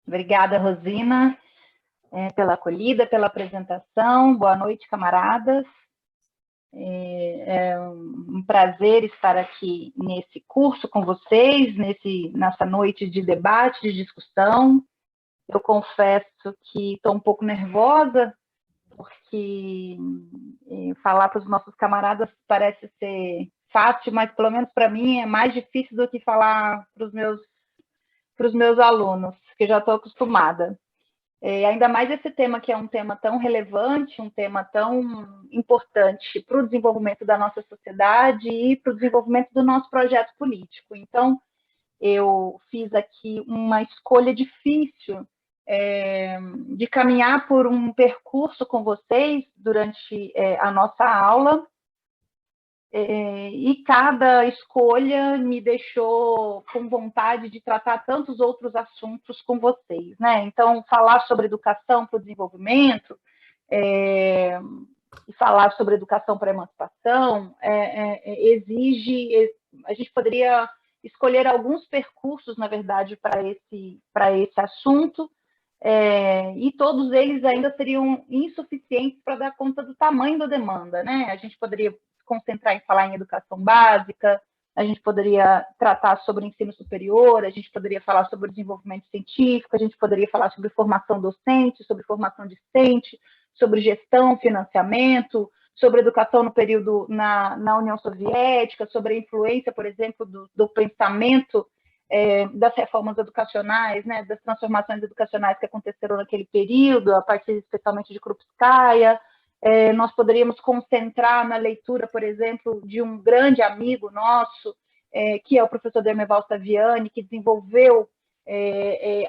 Obrigada, Rosina, pela acolhida, pela apresentação. Boa noite, camaradas. É um prazer estar aqui nesse curso com vocês, nessa noite de debate, de discussão. Eu confesso que estou um pouco nervosa, porque falar para os nossos camaradas parece ser fácil, mas pelo menos para mim é mais difícil do que falar para os meus alunos, que já estou acostumada. Ainda mais esse tema, que é um tema tão relevante, um tema tão importante para o desenvolvimento da nossa sociedade e para o desenvolvimento do nosso projeto político. Então, eu fiz aqui uma escolha difícil de caminhar por um percurso com vocês durante a nossa aula, e cada escolha me deixou com vontade de tratar tantos outros assuntos com vocês, né? Então, falar sobre educação para o desenvolvimento, e falar sobre educação para a emancipação, exige... A gente poderia escolher alguns percursos, na verdade, para esse assunto, e todos eles ainda seriam insuficientes para dar conta do tamanho da demanda, né? A gente poderia concentrar em falar em educação básica, a gente poderia tratar sobre ensino superior, a gente poderia falar sobre desenvolvimento científico, a gente poderia falar sobre formação docente, sobre formação discente, sobre gestão, financiamento, sobre educação no período na União Soviética, sobre a influência, por exemplo, do pensamento das reformas educacionais, né, das transformações educacionais que aconteceram naquele período, a partir especialmente de Krupskaya. Nós poderíamos concentrar na leitura, por exemplo, de um grande amigo nosso, que é o professor Dermeval Saviani, que desenvolveu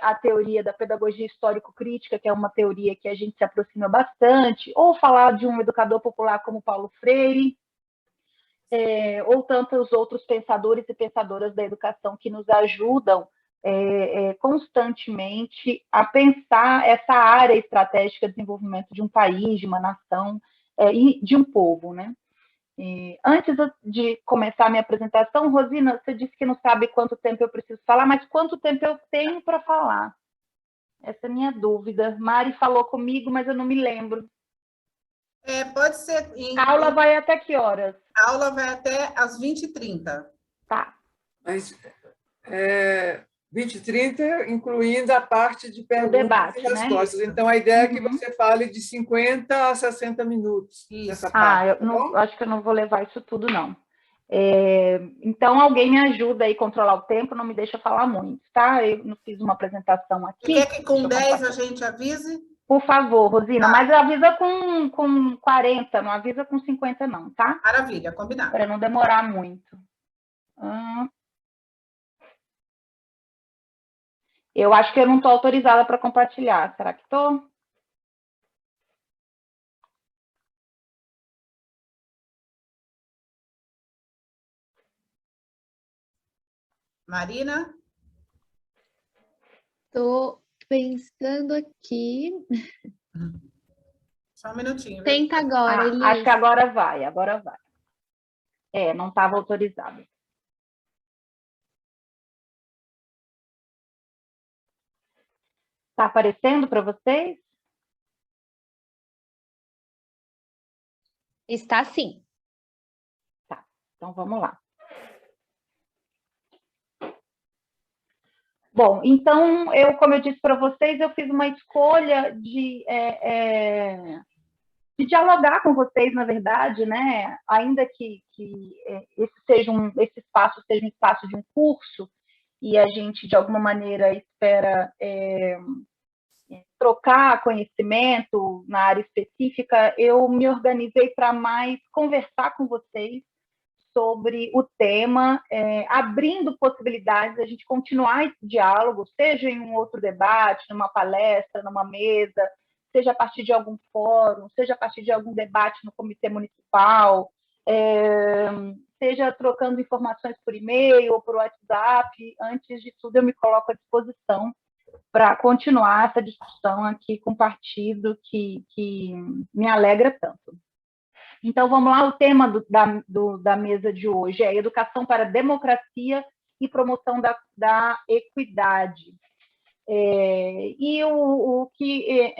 a teoria da pedagogia histórico-crítica, que é uma teoria que a gente se aproxima bastante, ou falar de um educador popular como Paulo Freire, ou tantos outros pensadores e pensadoras da educação que nos ajudam constantemente a pensar essa área estratégica de desenvolvimento de um país, de uma nação e de um povo, né? Antes de começar a minha apresentação, Rosina, você disse que não sabe quanto tempo eu preciso falar, mas quanto tempo eu tenho para falar? Essa é a minha dúvida. Mari falou comigo, mas eu não me lembro. Pode ser... A aula vai até que horas? A aula vai até às 20h30. Tá. Mas 20h30, incluindo a parte de perguntas debate, e respostas. Né? Então, a ideia é que você fale de 50 a 60 minutos nessa parte. Acho que eu não vou levar isso tudo, não. Então, alguém me ajuda aí a controlar o tempo, não me deixa falar muito, tá? Eu não fiz uma apresentação aqui. Quer que com 10 a gente avise? Por favor, Rosina, mas avisa com 40, não avisa com 50, não, tá? Maravilha, combinado. Para não demorar muito. Eu acho que eu não estou autorizada para compartilhar. Será que estou? Marina? Estou pensando aqui. Só um minutinho. Tenta agora, Elias. Acho que agora vai. Não estava autorizada. Está aparecendo para vocês? Está sim. Tá, então vamos lá. Bom, então, como eu disse para vocês, eu fiz uma escolha de dialogar com vocês, na verdade, né? Ainda que esse espaço seja um espaço de um curso, e a gente, de alguma maneira, espera trocar conhecimento na área específica, eu me organizei para mais conversar com vocês sobre o tema, abrindo possibilidades de a gente continuar esse diálogo, seja em um outro debate, numa palestra, numa mesa, seja a partir de algum fórum, seja a partir de algum debate no comitê municipal, seja trocando informações por e-mail ou por WhatsApp. Antes de tudo, eu me coloco à disposição para continuar essa discussão aqui com o partido que me alegra tanto. Então, vamos lá, o tema da mesa de hoje é Educação para a Democracia e Promoção da Equidade. E o que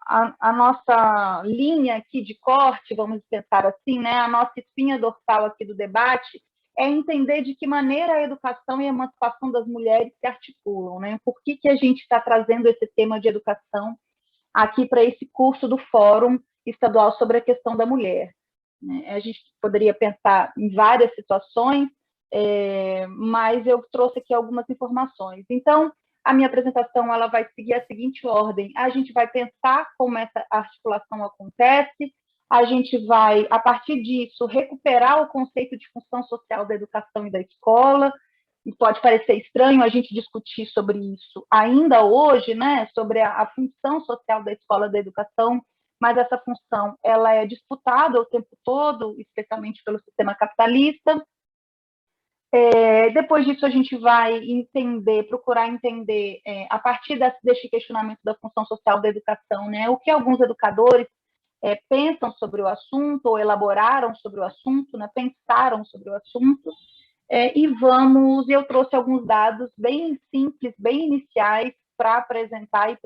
a nossa linha aqui de corte, vamos pensar assim, né, a nossa espinha dorsal aqui do debate, é entender de que maneira a educação e a emancipação das mulheres se articulam, né? Por que a gente está trazendo esse tema de educação aqui para esse curso do Fórum Estadual sobre a questão da mulher? A gente poderia pensar em várias situações, mas eu trouxe aqui algumas informações. Então, a minha apresentação ela vai seguir a seguinte ordem: a gente vai pensar como essa articulação acontece, a gente vai, a partir disso, recuperar o conceito de função social da educação e da escola, e pode parecer estranho a gente discutir sobre isso ainda hoje, né, sobre a função social da escola e da educação, mas essa função ela é disputada o tempo todo, especialmente pelo sistema capitalista. Depois disso, a gente vai procurar entender, a partir desse questionamento da função social da educação, né, o que alguns educadores pensam sobre o assunto, ou elaboraram sobre o assunto, né, pensaram sobre o assunto, eu trouxe alguns dados bem simples, bem iniciais, para apresentar e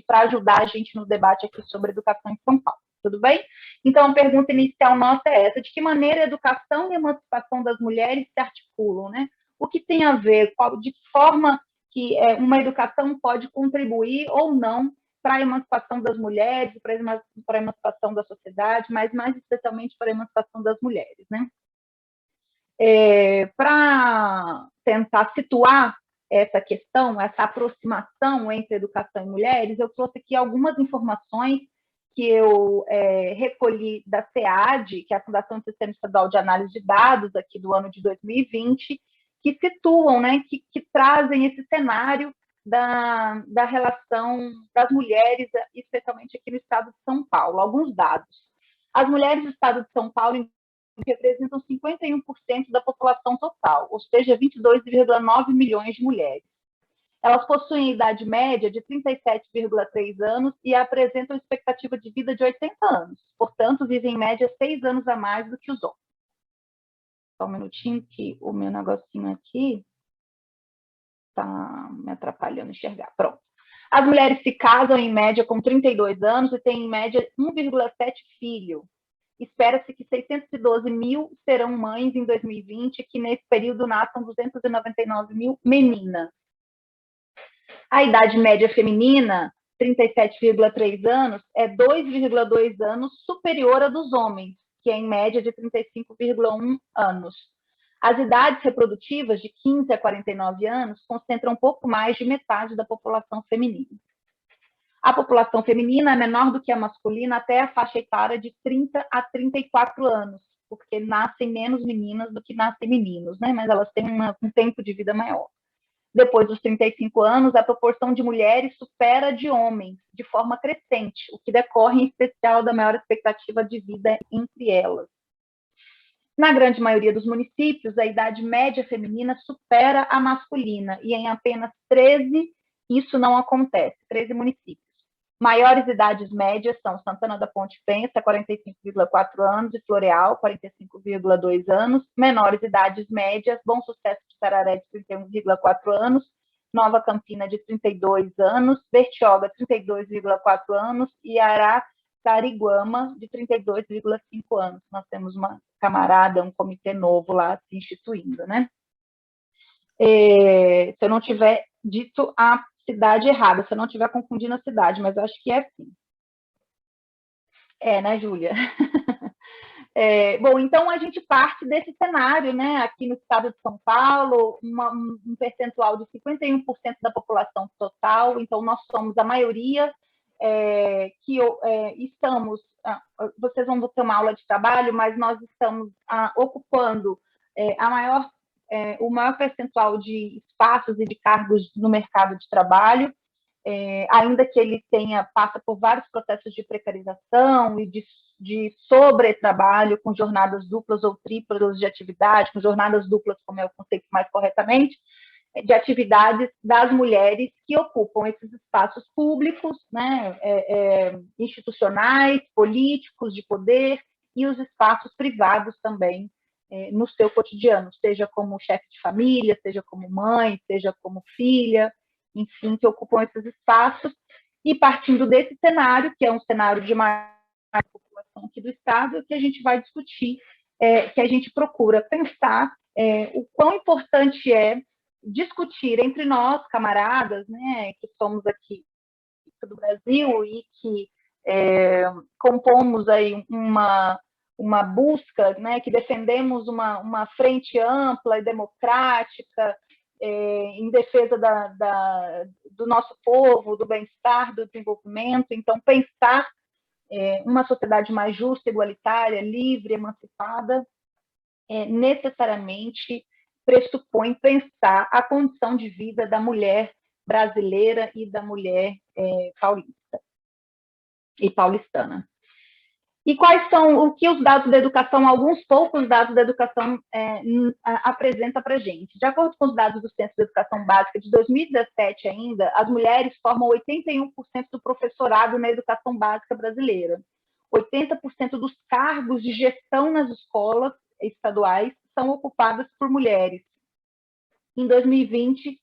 para ajudar a gente no debate aqui sobre educação em São Paulo. Tudo bem? Então, a pergunta inicial nossa é essa: de que maneira a educação e a emancipação das mulheres se articulam, né? O que tem a ver, de que forma que uma educação pode contribuir ou não para a emancipação das mulheres, para a emancipação da sociedade, mas mais especialmente para a emancipação das mulheres, né? Para tentar situar essa questão, essa aproximação entre educação e mulheres, eu trouxe aqui algumas informações que eu recolhi da SEAD, que é a Fundação do Sistema Estadual de Análise de Dados, aqui do ano de 2020, que situam, né, que trazem esse cenário da relação das mulheres, especialmente aqui no estado de São Paulo. Alguns dados. As mulheres do estado de São Paulo representam 51% da população total, ou seja, 22,9 milhões de mulheres. Elas possuem idade média de 37,3 anos e apresentam expectativa de vida de 80 anos. Portanto, vivem em média 6 anos a mais do que os homens. Só um minutinho que o meu negocinho aqui está me atrapalhando enxergar. Pronto. As mulheres se casam em média com 32 anos e têm em média 1,7 filho. Espera-se que 612 mil serão mães em 2020, que nesse período nasçam 299 mil meninas. A idade média feminina, 37,3 anos, é 2,2 anos superior à dos homens, que é em média de 35,1 anos. As idades reprodutivas, de 15 a 49 anos, concentram um pouco mais de metade da população feminina. A população feminina é menor do que a masculina até a faixa etária de 30 a 34 anos, porque nascem menos meninas do que nascem meninos, né? Mas elas têm um tempo de vida maior. Depois dos 35 anos, a proporção de mulheres supera a de homens, de forma crescente, o que decorre, em especial, da maior expectativa de vida entre elas. Na grande maioria dos municípios, a idade média feminina supera a masculina, e em apenas 13 isso não acontece, 13 municípios. Maiores idades médias são Santana da Ponte Pensa, 45,4 anos, e Floreal, 45,2 anos. Menores idades médias, Bom Sucesso de Sararé, de 31,4 anos, Nova Campina, de 32 anos, Bertioga, 32,4 anos, e Araçariguama, de 32,5 anos. Nós temos uma camarada, um comitê novo lá se instituindo, né? Se eu não tiver dito a cidade errada, se eu não estiver confundindo a cidade, mas eu acho que é assim. Né, Júlia? Bom, então a gente parte desse cenário, né? Aqui no estado de São Paulo, um percentual de 51% da população total, então nós somos a maioria que estamos, vocês vão ter uma aula de trabalho, mas nós estamos ocupando o maior percentual de espaços e de cargos no mercado de trabalho, ainda que ele passa por vários processos de precarização e de sobretrabalho, com jornadas duplas ou triplas de atividade, com jornadas duplas, como é o conceito mais corretamente, de atividades das mulheres que ocupam esses espaços públicos, né, institucionais, políticos, de poder, e os espaços privados também, no seu cotidiano, seja como chefe de família, seja como mãe, seja como filha, enfim, que ocupam esses espaços, e partindo desse cenário, que é um cenário de maior população aqui do Estado, que a gente vai discutir, que a gente procura pensar o quão importante é discutir entre nós, camaradas, né, que somos aqui do Brasil e que compomos aí uma busca, né, que defendemos uma frente ampla e democrática em defesa do nosso povo, do bem-estar, do desenvolvimento. Então, pensar uma sociedade mais justa, igualitária, livre, emancipada, necessariamente pressupõe pensar a condição de vida da mulher brasileira e da mulher paulista e paulistana. E quais são o que os dados da educação, alguns poucos dados da educação apresenta para a gente? De acordo com os dados do Censo de Educação Básica de 2017 ainda, as mulheres formam 81% do professorado na educação básica brasileira. 80% dos cargos de gestão nas escolas estaduais são ocupadas por mulheres. Em 2020,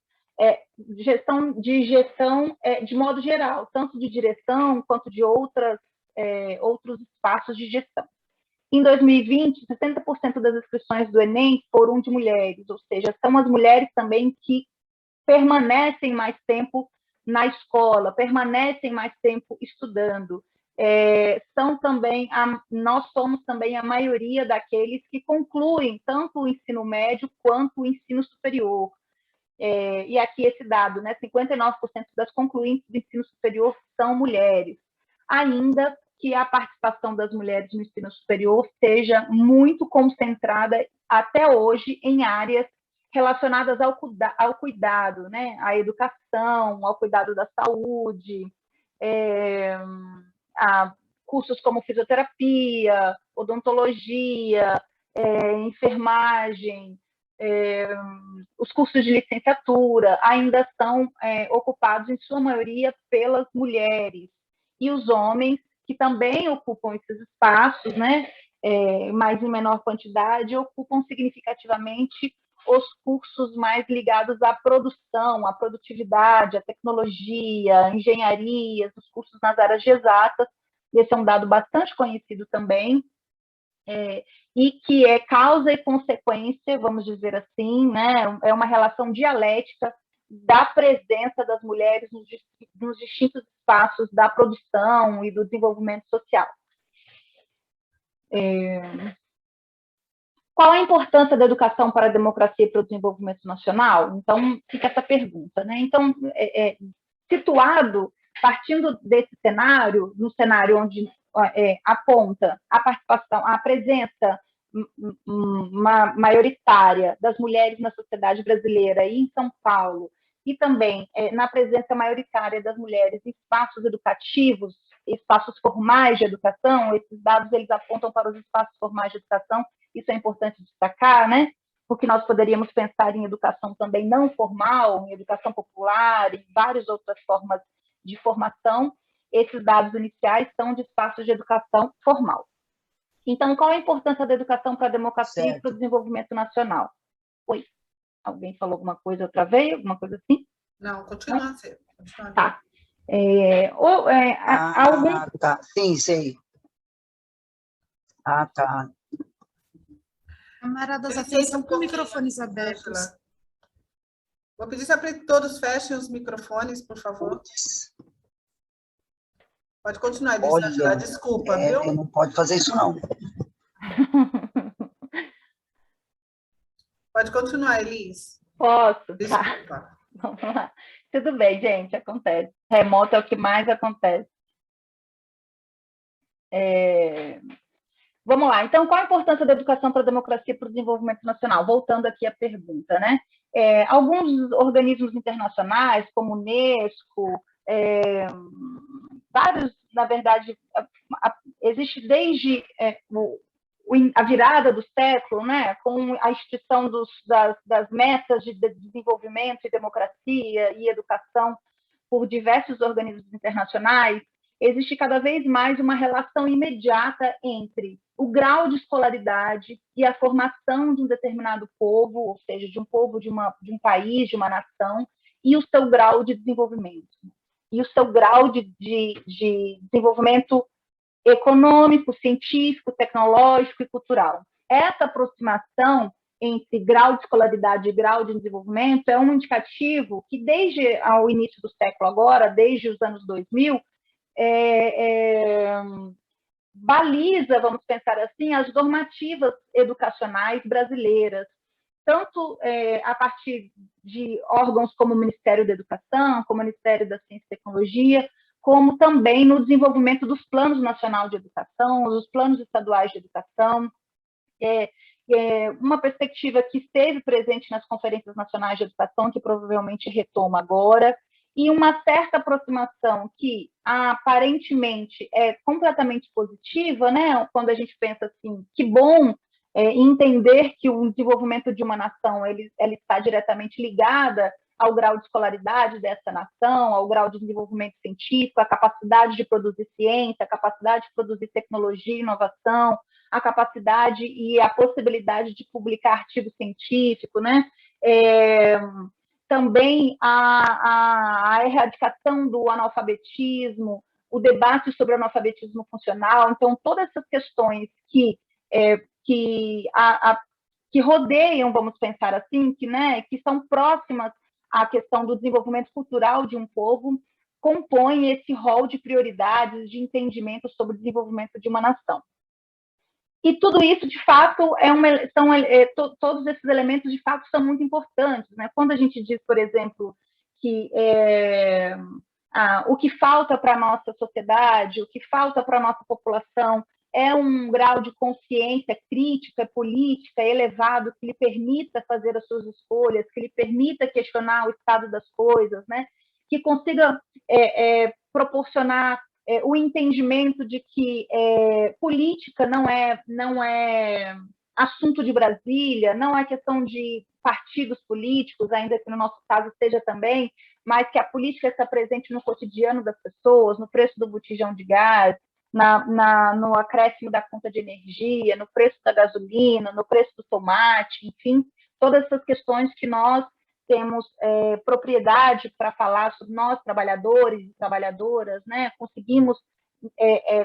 gestão de modo geral, tanto de direção quanto de outros espaços de gestão. Em 2020, 60% das inscrições do Enem foram de mulheres, ou seja, são as mulheres também que permanecem mais tempo na escola, permanecem mais tempo estudando. Nós somos também a maioria daqueles que concluem tanto o ensino médio quanto o ensino superior. E aqui esse dado, né, 59% das concluintes do ensino superior são mulheres. Ainda que a participação das mulheres no ensino superior seja muito concentrada até hoje em áreas relacionadas ao cuidado, né, à educação, ao cuidado da saúde, a cursos como fisioterapia, odontologia, enfermagem, os cursos de licenciatura ainda são ocupados, em sua maioria, pelas mulheres. E os homens, que também ocupam esses espaços, né, mas em menor quantidade, ocupam significativamente os cursos mais ligados à produção, à produtividade, à tecnologia, à engenharia, os cursos nas áreas de exatas. Esse é um dado bastante conhecido também, e que é causa e consequência, vamos dizer assim, né? É uma relação dialética da presença das mulheres nos distintos espaços da produção e do desenvolvimento social. Qual a importância da educação para a democracia e para o desenvolvimento nacional? Então, fica essa pergunta, né? Então, situado, partindo desse cenário, no cenário onde aponta a participação, a presença maioritária das mulheres na sociedade brasileira e em São Paulo, e também na presença maioritária das mulheres em espaços educativos, espaços formais de educação. Esses dados eles apontam para os espaços formais de educação. Isso é importante destacar, né? Porque nós poderíamos pensar em educação também não formal, em educação popular, em várias outras formas de formação. Esses dados iniciais são de espaços de educação formal. Então, qual a importância da educação para a democracia e para o desenvolvimento nacional? Oi, alguém falou alguma coisa outra vez? Alguma coisa assim? Não, continua. Tá. Tá. Sim, sei. Tá. Camaradas, atenção com microfones abertos. Vou pedir para que todos fechem os microfones, por favor. Pode continuar, Elisângela. Desculpa, viu? Não pode fazer isso, não. Pode continuar, Elis. Posso? Desculpa. Tá. Vamos lá. Tudo bem, gente, acontece. Remoto é o que mais acontece. Vamos lá. Então, qual a importância da educação para a democracia e para o desenvolvimento nacional? Voltando aqui à pergunta, né? Alguns organismos internacionais, como a Unesco, vários, na verdade, existe desde a virada do século, né, com a instituição das metas de desenvolvimento e democracia e educação por diversos organismos internacionais, existe cada vez mais uma relação imediata entre o grau de escolaridade e a formação de um determinado povo, ou seja, de um povo, de um país, de uma nação, e o seu grau de desenvolvimento, e o seu grau de desenvolvimento econômico, científico, tecnológico e cultural. Essa aproximação entre grau de escolaridade e grau de desenvolvimento é um indicativo que, desde o início do século agora, desde os anos 2000, baliza, vamos pensar assim, as normativas educacionais brasileiras, tanto a partir de órgãos como o Ministério da Educação, como o Ministério da Ciência e Tecnologia, como também no desenvolvimento dos planos nacionais de educação, dos planos estaduais de educação, uma perspectiva que esteve presente nas conferências nacionais de educação, que provavelmente retoma agora, e uma certa aproximação que aparentemente é completamente positiva, né? Quando a gente pensa assim, que bom entender que o desenvolvimento de uma nação ele está diretamente ligada ao grau de escolaridade dessa nação, ao grau de desenvolvimento científico, à capacidade de produzir ciência, a capacidade de produzir tecnologia e inovação, a capacidade e a possibilidade de publicar artigo científico, né? Também a erradicação do analfabetismo, o debate sobre o analfabetismo funcional. Então, todas essas questões que rodeiam, vamos pensar assim, que são próximas à questão do desenvolvimento cultural de um povo, compõem esse rol de prioridades, de entendimento sobre o desenvolvimento de uma nação. E tudo isso, de fato, todos esses elementos, de fato, são muito importantes, né? Quando a gente diz, por exemplo, que o que falta para a nossa sociedade, o que falta para a nossa população é um grau de consciência crítica, política elevado, que lhe permita fazer as suas escolhas, que lhe permita questionar o estado das coisas, né? Que consiga proporcionar o entendimento de que política não é assunto de Brasília, não é questão de partidos políticos, ainda que no nosso caso seja também, mas que a política está presente no cotidiano das pessoas, no preço do botijão de gás, no acréscimo da conta de energia, no preço da gasolina, no preço do tomate, enfim, todas essas questões que nós temos propriedade para falar sobre nós, trabalhadores e trabalhadoras, né? Conseguimos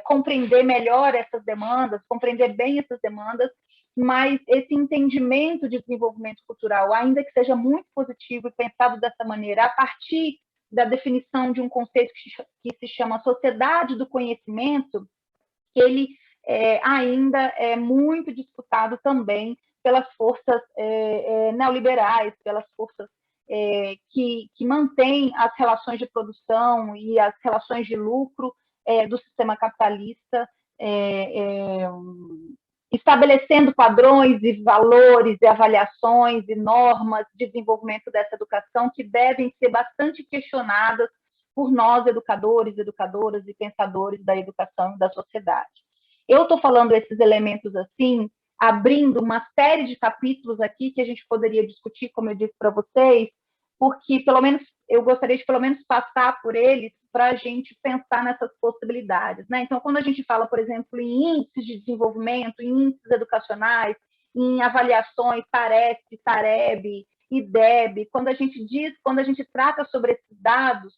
compreender melhor essas demandas, compreender bem essas demandas, mas esse entendimento de desenvolvimento cultural, ainda que seja muito positivo e pensado dessa maneira, a partir da definição de um conceito que se chama sociedade do conhecimento, que ele ainda é muito disputado também pelas forças neoliberais, pelas forças que mantêm as relações de produção e as relações de lucro do sistema capitalista, estabelecendo padrões e valores e avaliações e normas de desenvolvimento dessa educação que devem ser bastante questionadas por nós, educadores, educadoras e pensadores da educação e da sociedade. Eu estou falando esses elementos assim, abrindo uma série de capítulos aqui que a gente poderia discutir, como eu disse para vocês, porque pelo menos eu gostaria de pelo menos passar por eles para a gente pensar nessas possibilidades, né? Então, quando a gente fala, por exemplo, em índices de desenvolvimento, em índices educacionais, em avaliações, Taresp, Tareb, IDEB, quando a gente trata sobre esses dados,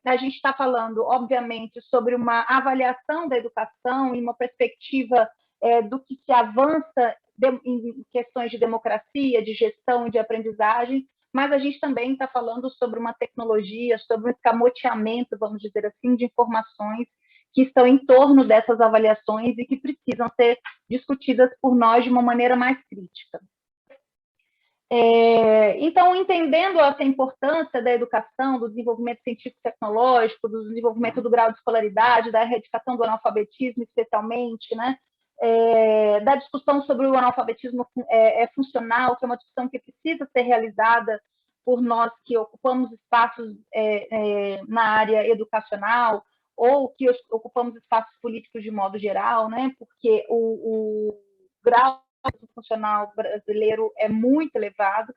a gente está falando, obviamente, sobre uma avaliação da educação e uma perspectiva do que se avança em questões de democracia, de gestão e de aprendizagem, mas a gente também está falando sobre uma tecnologia, sobre um escamoteamento, vamos dizer assim, de informações que estão em torno dessas avaliações e que precisam ser discutidas por nós de uma maneira mais crítica. Então, entendendo essa importância da educação, do desenvolvimento científico-tecnológico, do desenvolvimento do grau de escolaridade, da erradicação do analfabetismo, especialmente, né? Da discussão sobre o analfabetismo funcional, que é uma discussão que precisa ser realizada por nós que ocupamos espaços na área educacional ou que ocupamos espaços políticos de modo geral, né? Porque o grau funcional brasileiro é muito elevado.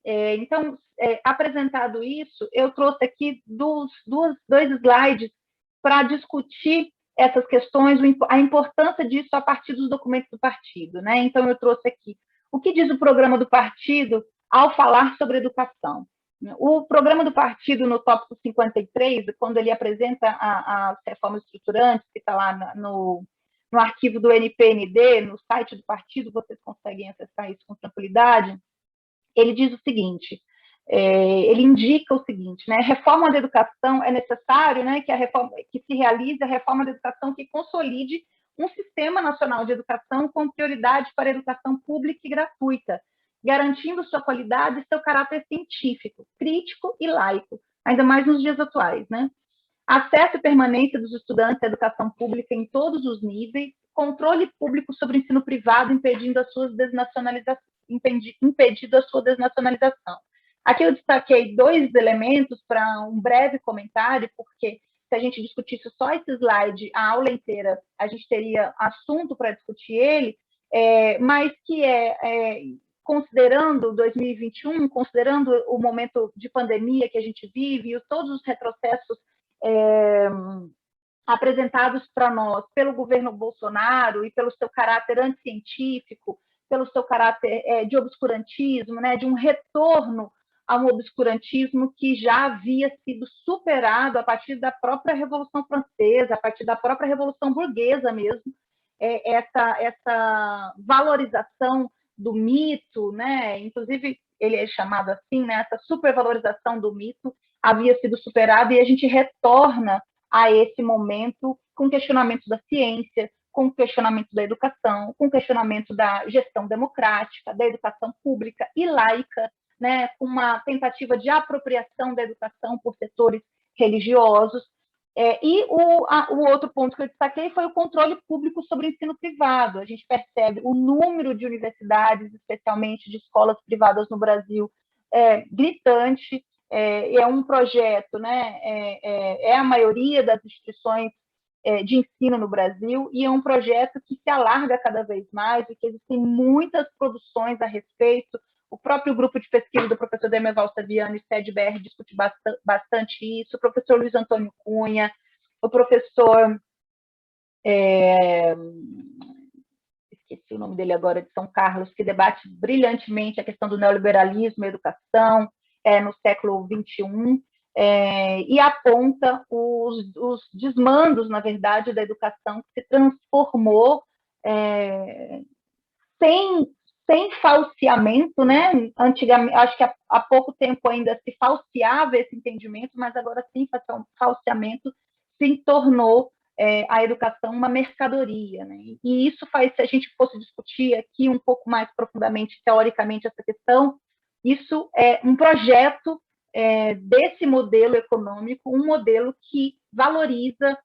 Então, apresentado isso, eu trouxe aqui dois slides para discutir essas questões, a importância disso a partir dos documentos do partido, né? Então, eu trouxe aqui o que diz o programa do partido ao falar sobre educação. O programa do partido, no tópico 53, quando ele apresenta as reformas estruturantes, que está lá no arquivo do NPND, no site do partido, vocês conseguem acessar isso com tranquilidade, ele diz o seguinte, ele indica o seguinte, né, reforma da educação é necessário, né, que se realize a reforma da educação que consolide um sistema nacional de educação com prioridade para a educação pública e gratuita, garantindo sua qualidade e seu caráter científico, crítico e laico, ainda mais nos dias atuais, né? Acesso e permanência dos estudantes à educação pública em todos os níveis, controle público sobre o ensino privado, impedindo a sua desnacionalização. Aqui eu destaquei 2 elementos para um breve comentário, porque se a gente discutisse só esse slide, a aula inteira, a gente teria assunto para discutir ele, mas que considerando 2021, considerando o momento de pandemia que a gente vive e todos os retrocessos apresentados para nós pelo governo Bolsonaro e pelo seu caráter anticientífico, pelo seu caráter de obscurantismo, né, de um retorno a um obscurantismo que já havia sido superado a partir da própria Revolução Francesa, a partir da própria Revolução Burguesa mesmo, essa valorização do mito, né, inclusive ele é chamado assim, né, essa supervalorização do mito havia sido superada e a gente retorna a esse momento com questionamento da ciência, com questionamento da educação, com questionamento da gestão democrática, da educação pública e laica, né, com uma tentativa de apropriação da educação por setores religiosos. E o outro ponto que eu destaquei foi o controle público sobre o ensino privado. A gente percebe o número de universidades, especialmente de escolas privadas no Brasil, gritante. É um projeto, né, é a maioria das instituições de ensino no Brasil, e é um projeto que se alarga cada vez mais, e que existem muitas produções a respeito. O próprio grupo de pesquisa do professor Demerval Saviano e SEDBR discute bastante isso, o professor Luiz Antônio Cunha, o professor... esqueci o nome dele agora, de São Carlos, que debate brilhantemente a questão do neoliberalismo e educação no século XXI, e aponta os desmandos, na verdade, da educação que se transformou sem falseamento, né? Antigamente, acho que há pouco tempo ainda se falseava esse entendimento, mas agora sim, falseamento se tornou a educação uma mercadoria, né? E isso faz, se a gente fosse discutir aqui um pouco mais profundamente, teoricamente, essa questão, isso é um projeto desse modelo econômico, um modelo que valoriza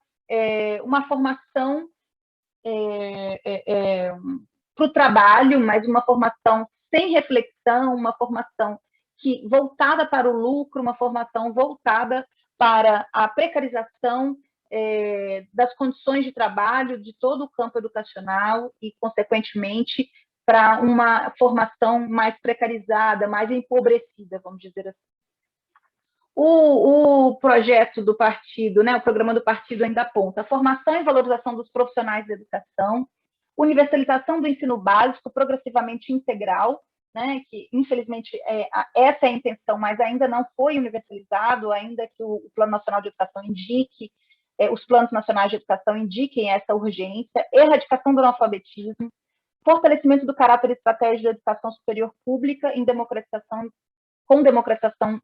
uma formação para o trabalho, mas uma formação sem reflexão, uma formação voltada para o lucro, uma formação voltada para a precarização das condições de trabalho de todo o campo educacional e, consequentemente, para uma formação mais precarizada, mais empobrecida, vamos dizer assim. O projeto do partido, né, o programa do partido ainda aponta a formação e valorização dos profissionais da educação, universalização do ensino básico progressivamente integral, né, que infelizmente essa é a intenção, mas ainda não foi universalizado, ainda que o Plano Nacional de Educação indique, os planos nacionais de educação indiquem essa urgência, erradicação do analfabetismo, fortalecimento do caráter estratégico da educação superior pública com democratização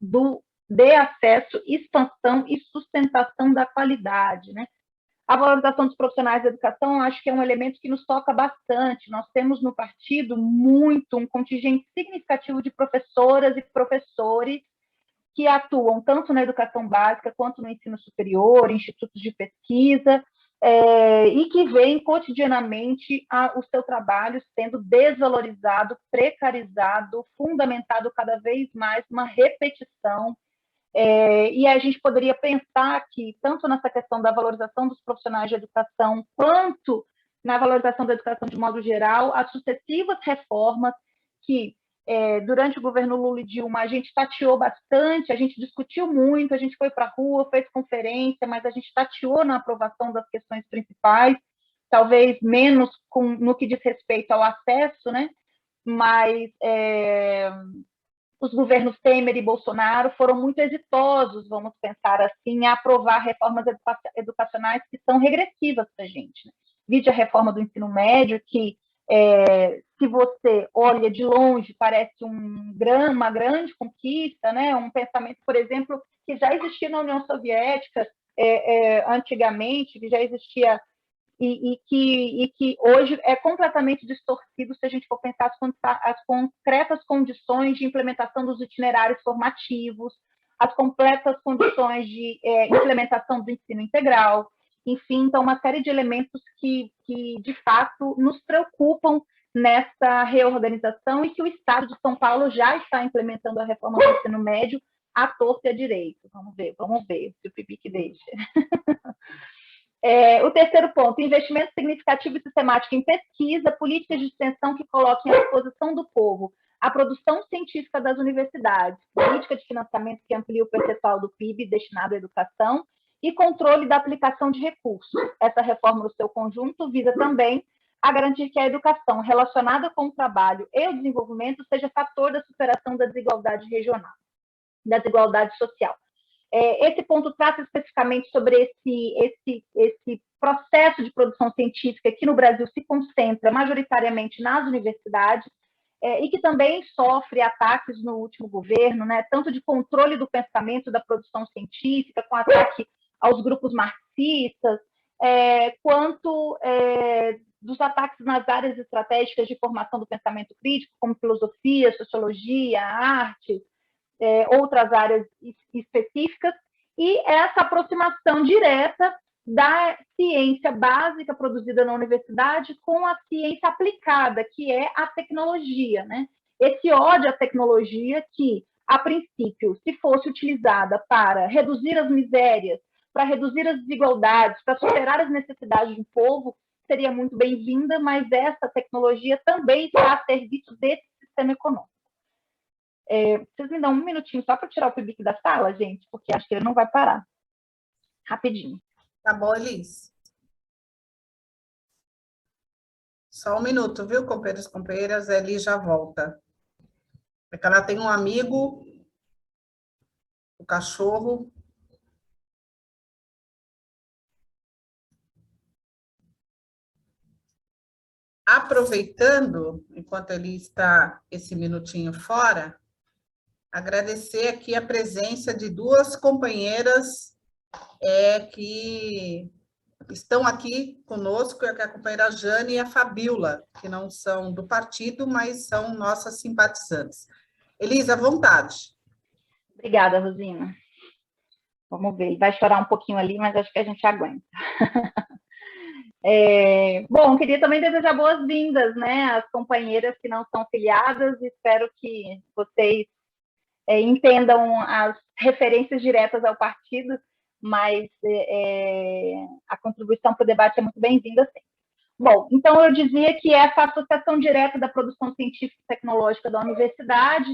de acesso, expansão e sustentação da qualidade, né? A valorização dos profissionais da educação, acho que é um elemento que nos toca bastante. Nós temos no partido um contingente significativo de professoras e professores que atuam tanto na educação básica quanto no ensino superior, institutos de pesquisa, e que veem cotidianamente o seu trabalho sendo desvalorizado, precarizado, fundamentado cada vez mais numa repetição. E a gente poderia pensar que, tanto nessa questão da valorização dos profissionais de educação, quanto na valorização da educação de modo geral, as sucessivas reformas que, durante o governo Lula e Dilma, a gente tateou bastante, a gente discutiu muito, a gente foi para a rua, fez conferência, mas a gente tateou na aprovação das questões principais, talvez menos no que diz respeito ao acesso, né? Mas os governos Temer e Bolsonaro foram muito exitosos, vamos pensar assim, em aprovar reformas educacionais que são regressivas para a gente. Né? Vide a reforma do ensino médio, que se você olha de longe, parece uma grande conquista, né? Um pensamento, por exemplo, que já existia na União Soviética antigamente, que já existia e que hoje é completamente distorcido se a gente for pensar as concretas condições de implementação dos itinerários formativos, as completas condições de implementação do ensino integral, enfim, então uma série de elementos que de fato nos preocupam nessa reorganização e que o Estado de São Paulo já está implementando a reforma do ensino médio à torta e à direita. Vamos ver se o PIBIC deixa. O terceiro ponto, investimento significativo e sistemático em pesquisa, políticas de extensão que coloquem à disposição do povo a produção científica das universidades, política de financiamento que amplie o percentual do PIB destinado à educação e controle da aplicação de recursos. Essa reforma, no seu conjunto, visa também a garantir que a educação relacionada com o trabalho e o desenvolvimento seja fator da superação da desigualdade regional, da desigualdade social. Esse ponto trata especificamente sobre esse processo de produção científica que no Brasil se concentra majoritariamente nas universidades e que também sofre ataques no último governo, né, tanto de controle do pensamento da produção científica, com ataque aos grupos marxistas, quanto dos ataques nas áreas estratégicas de formação do pensamento crítico, como filosofia, sociologia, artes, outras áreas específicas, e essa aproximação direta da ciência básica produzida na universidade com a ciência aplicada, que é a tecnologia, né? Esse ódio à tecnologia que, a princípio, se fosse utilizada para reduzir as misérias, para reduzir as desigualdades, para superar as necessidades do povo, seria muito bem-vinda, mas essa tecnologia também está a serviço desse sistema econômico. Vocês me dão um minutinho só para tirar o PIBIC da sala, gente, porque acho que ele não vai parar. Rapidinho. Tá bom, Elis? Só um minuto, viu, companheiros e companheiras? A Elis já volta. É que ela tem um amigo, o cachorro. Aproveitando, enquanto ele está esse minutinho fora, agradecer aqui a presença de duas companheiras que estão aqui conosco, que é a companheira Jane e a Fabíola, que não são do partido, mas são nossas simpatizantes. Elisa, à vontade. Obrigada, Rosina. Vamos ver, vai chorar um pouquinho ali, mas acho que a gente aguenta. Bom, queria também desejar boas-vindas, né, às companheiras que não são filiadas, espero que vocês entendam as referências diretas ao partido, mas a contribuição para o debate é muito bem-vinda sempre. Bom, então eu dizia que essa associação direta da produção científica e tecnológica da universidade,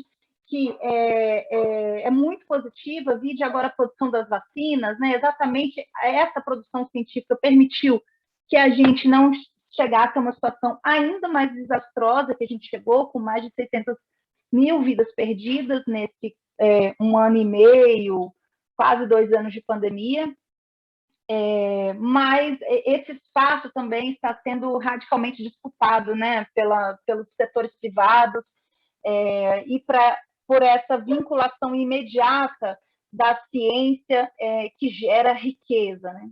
que é muito positiva, vide agora a produção das vacinas, né? Exatamente essa produção científica permitiu que a gente não chegasse a uma situação ainda mais desastrosa que a gente chegou, com mais de 600 mil vidas perdidas nesse 1 ano e meio, quase 2 anos de pandemia. Mas esse espaço também está sendo radicalmente disputado, né, pelos setores privados e por essa vinculação imediata da ciência que gera riqueza, né?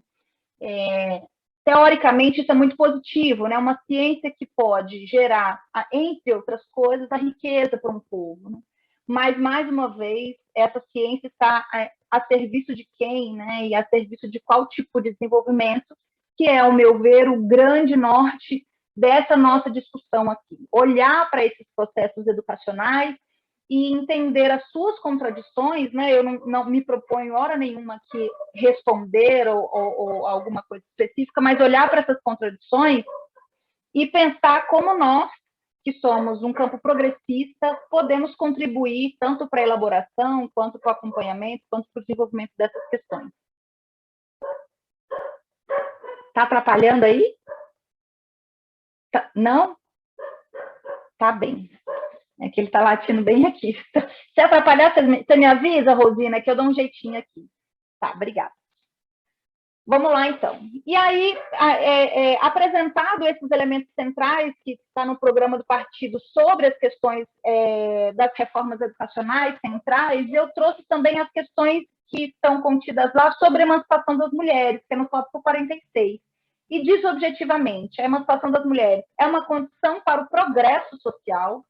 Teoricamente, isso é muito positivo, né? Uma ciência que pode gerar, entre outras coisas, a riqueza para um povo, né? Mas, mais uma vez, essa ciência está a serviço de quem, né? E a serviço de qual tipo de desenvolvimento, que é, ao meu ver, o grande norte dessa nossa discussão aqui. Olhar para esses processos educacionais e entender as suas contradições, né? Eu não me proponho hora nenhuma aqui responder ou alguma coisa específica, mas olhar para essas contradições e pensar como nós, que somos um campo progressista, podemos contribuir tanto para a elaboração, quanto para o acompanhamento, quanto para o desenvolvimento dessas questões. Está atrapalhando aí? Não? Tá bem. É que ele está latindo bem aqui. Se atrapalhar, você me avisa, Rosina, que eu dou um jeitinho aqui. Tá, obrigada. Vamos lá, então. E aí, apresentado esses elementos centrais que está no programa do partido sobre as questões das reformas educacionais centrais, eu trouxe também as questões que estão contidas lá sobre a emancipação das mulheres, que é no tópico 46. E diz objetivamente, a emancipação das mulheres é uma condição para o progresso social.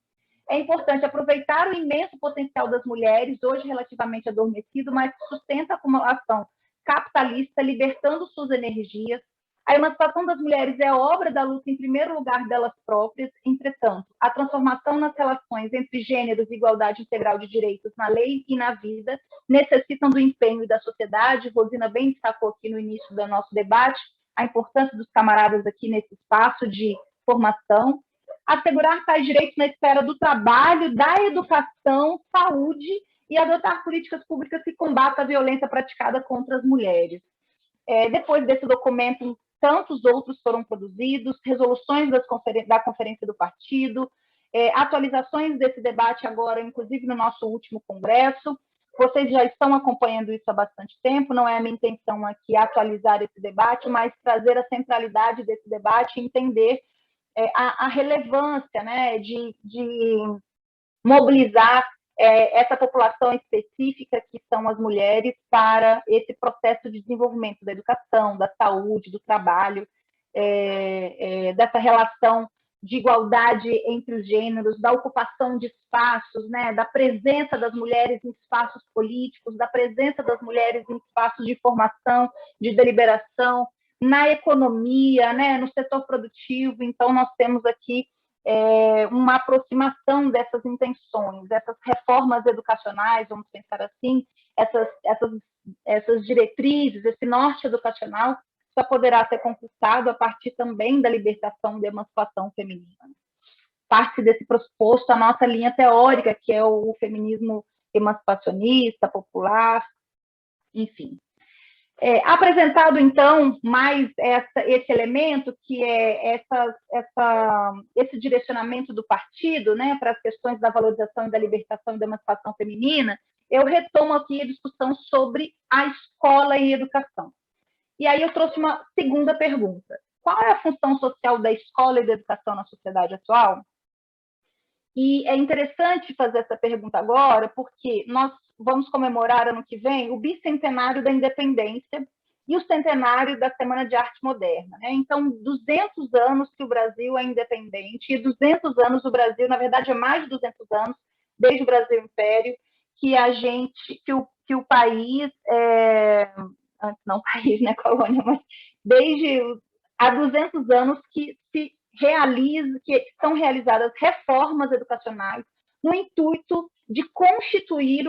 É importante aproveitar o imenso potencial das mulheres, hoje relativamente adormecido, mas que sustenta a acumulação capitalista, libertando suas energias. A emancipação das mulheres é obra da luta, em primeiro lugar, delas próprias. Entretanto, a transformação nas relações entre gêneros e igualdade integral de direitos na lei e na vida necessitam do empenho da sociedade. Rosina bem destacou aqui no início do nosso debate a importância dos camaradas aqui nesse espaço de formação. Assegurar tais direitos na esfera do trabalho, da educação, saúde e adotar políticas públicas que combatam a violência praticada contra as mulheres. Depois desse documento, tantos outros foram produzidos, resoluções da Conferência do Partido, atualizações desse debate agora, inclusive no nosso último congresso. Vocês já estão acompanhando isso há bastante tempo, não é a minha intenção aqui atualizar esse debate, mas trazer a centralidade desse debate e entender a relevância, né, de mobilizar essa população específica, que são as mulheres, para esse processo de desenvolvimento da educação, da saúde, do trabalho, dessa relação de igualdade entre os gêneros, da ocupação de espaços, né, da presença das mulheres em espaços políticos, da presença das mulheres em espaços de formação, de deliberação, na economia, né, no setor produtivo. Então, nós temos aqui uma aproximação dessas intenções, dessas reformas educacionais, vamos pensar assim, essas diretrizes, esse norte educacional, só poderá ser conquistado a partir também da libertação e da emancipação feminina. Parte desse pressuposto a nossa linha teórica, que é o feminismo emancipacionista, popular, enfim. Apresentado, então, mais esse elemento, que é esse direcionamento do partido, né, para as questões da valorização e da libertação e da emancipação feminina, eu retomo aqui a discussão sobre a escola e educação. E aí eu trouxe uma segunda pergunta. Qual é a função social da escola e da educação na sociedade atual? E é interessante fazer essa pergunta agora, porque nós vamos comemorar ano que vem o bicentenário da independência e o centenário da Semana de Arte Moderna, né? Então, 200 anos que o Brasil é independente, e 200 anos o Brasil, na verdade, é mais de 200 anos, desde o Brasil Império, que o país, antes não país, né, colônia, mas desde há 200 anos que são realizadas reformas educacionais no intuito de constituir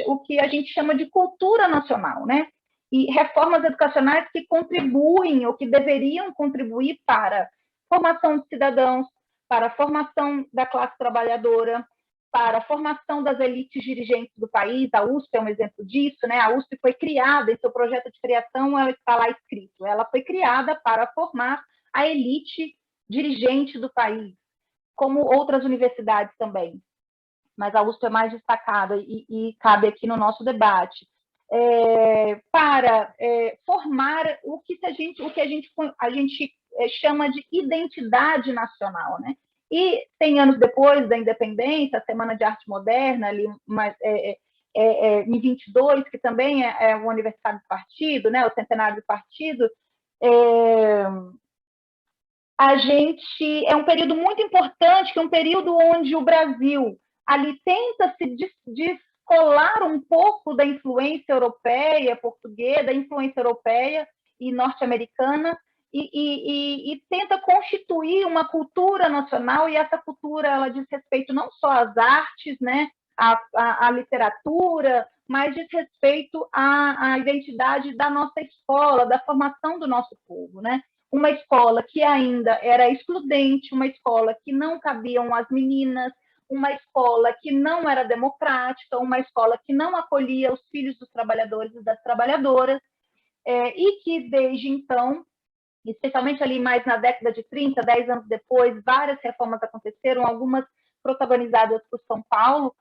o que a gente chama de cultura nacional, né? E reformas educacionais que contribuem, ou que deveriam contribuir para a formação de cidadãos, para a formação da classe trabalhadora, para a formação das elites dirigentes do país. A USP é um exemplo disso, né? A USP foi criada, em seu projeto de criação, ela está lá escrito, ela foi criada para formar a elite dirigente do país, como outras universidades também, mas a USP é mais destacada e cabe aqui no nosso debate, para formar o que a gente chama de identidade nacional, né? E 100 anos depois da independência, a Semana de Arte Moderna, ali, em 22, que também é o aniversário do partido, né, o centenário do partido, é um período muito importante, que é um período onde o Brasil ali tenta se descolar um pouco da influência europeia, portuguesa, da influência europeia e norte-americana, e tenta constituir uma cultura nacional, e essa cultura ela diz respeito não só às artes, né, à literatura, mas diz respeito à identidade da nossa escola, da formação do nosso povo, né? Uma escola que ainda era excludente, uma escola que não cabiam as meninas, uma escola que não era democrática, uma escola que não acolhia os filhos dos trabalhadores e das trabalhadoras, e que desde então, especialmente ali mais na década de 30, 10 anos depois, várias reformas aconteceram, algumas protagonizadas por São Paulo,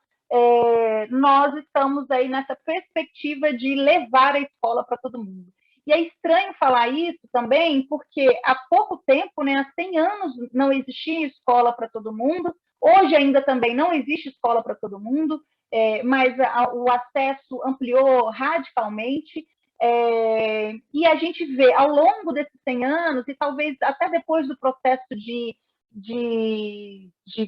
nós estamos aí nessa perspectiva de levar a escola para todo mundo. E é estranho falar isso também, porque há pouco tempo, né, há 100 anos, não existia escola para todo mundo, hoje ainda também não existe escola para todo mundo, mas o acesso ampliou radicalmente, e a gente vê, ao longo desses 100 anos, e talvez até depois do processo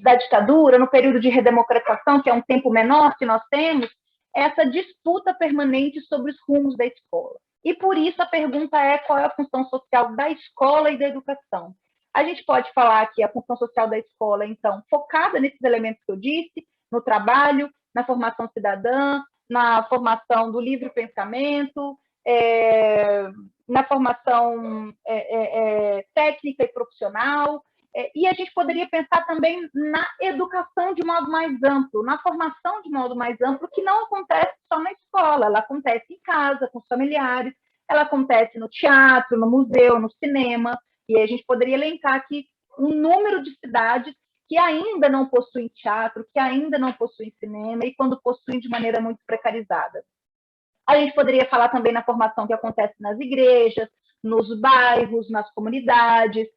da ditadura, no período de redemocratização, que é um tempo menor que nós temos, essa disputa permanente sobre os rumos da escola. E por isso a pergunta é qual é a função social da escola e da educação. A gente pode falar que a função social da escola, então, focada nesses elementos que eu disse, no trabalho, na formação cidadã, na formação do livre pensamento, na formação técnica e profissional, e a gente poderia pensar também na educação de modo mais amplo, na formação de modo mais amplo, que não acontece só na escola, ela acontece em casa, com os familiares, ela acontece no teatro, no museu, no cinema, e a gente poderia elencar aqui um número de cidades que ainda não possuem teatro, que ainda não possuem cinema, e quando possuem de maneira muito precarizada. A gente poderia falar também na formação que acontece nas igrejas, nos bairros, nas comunidades,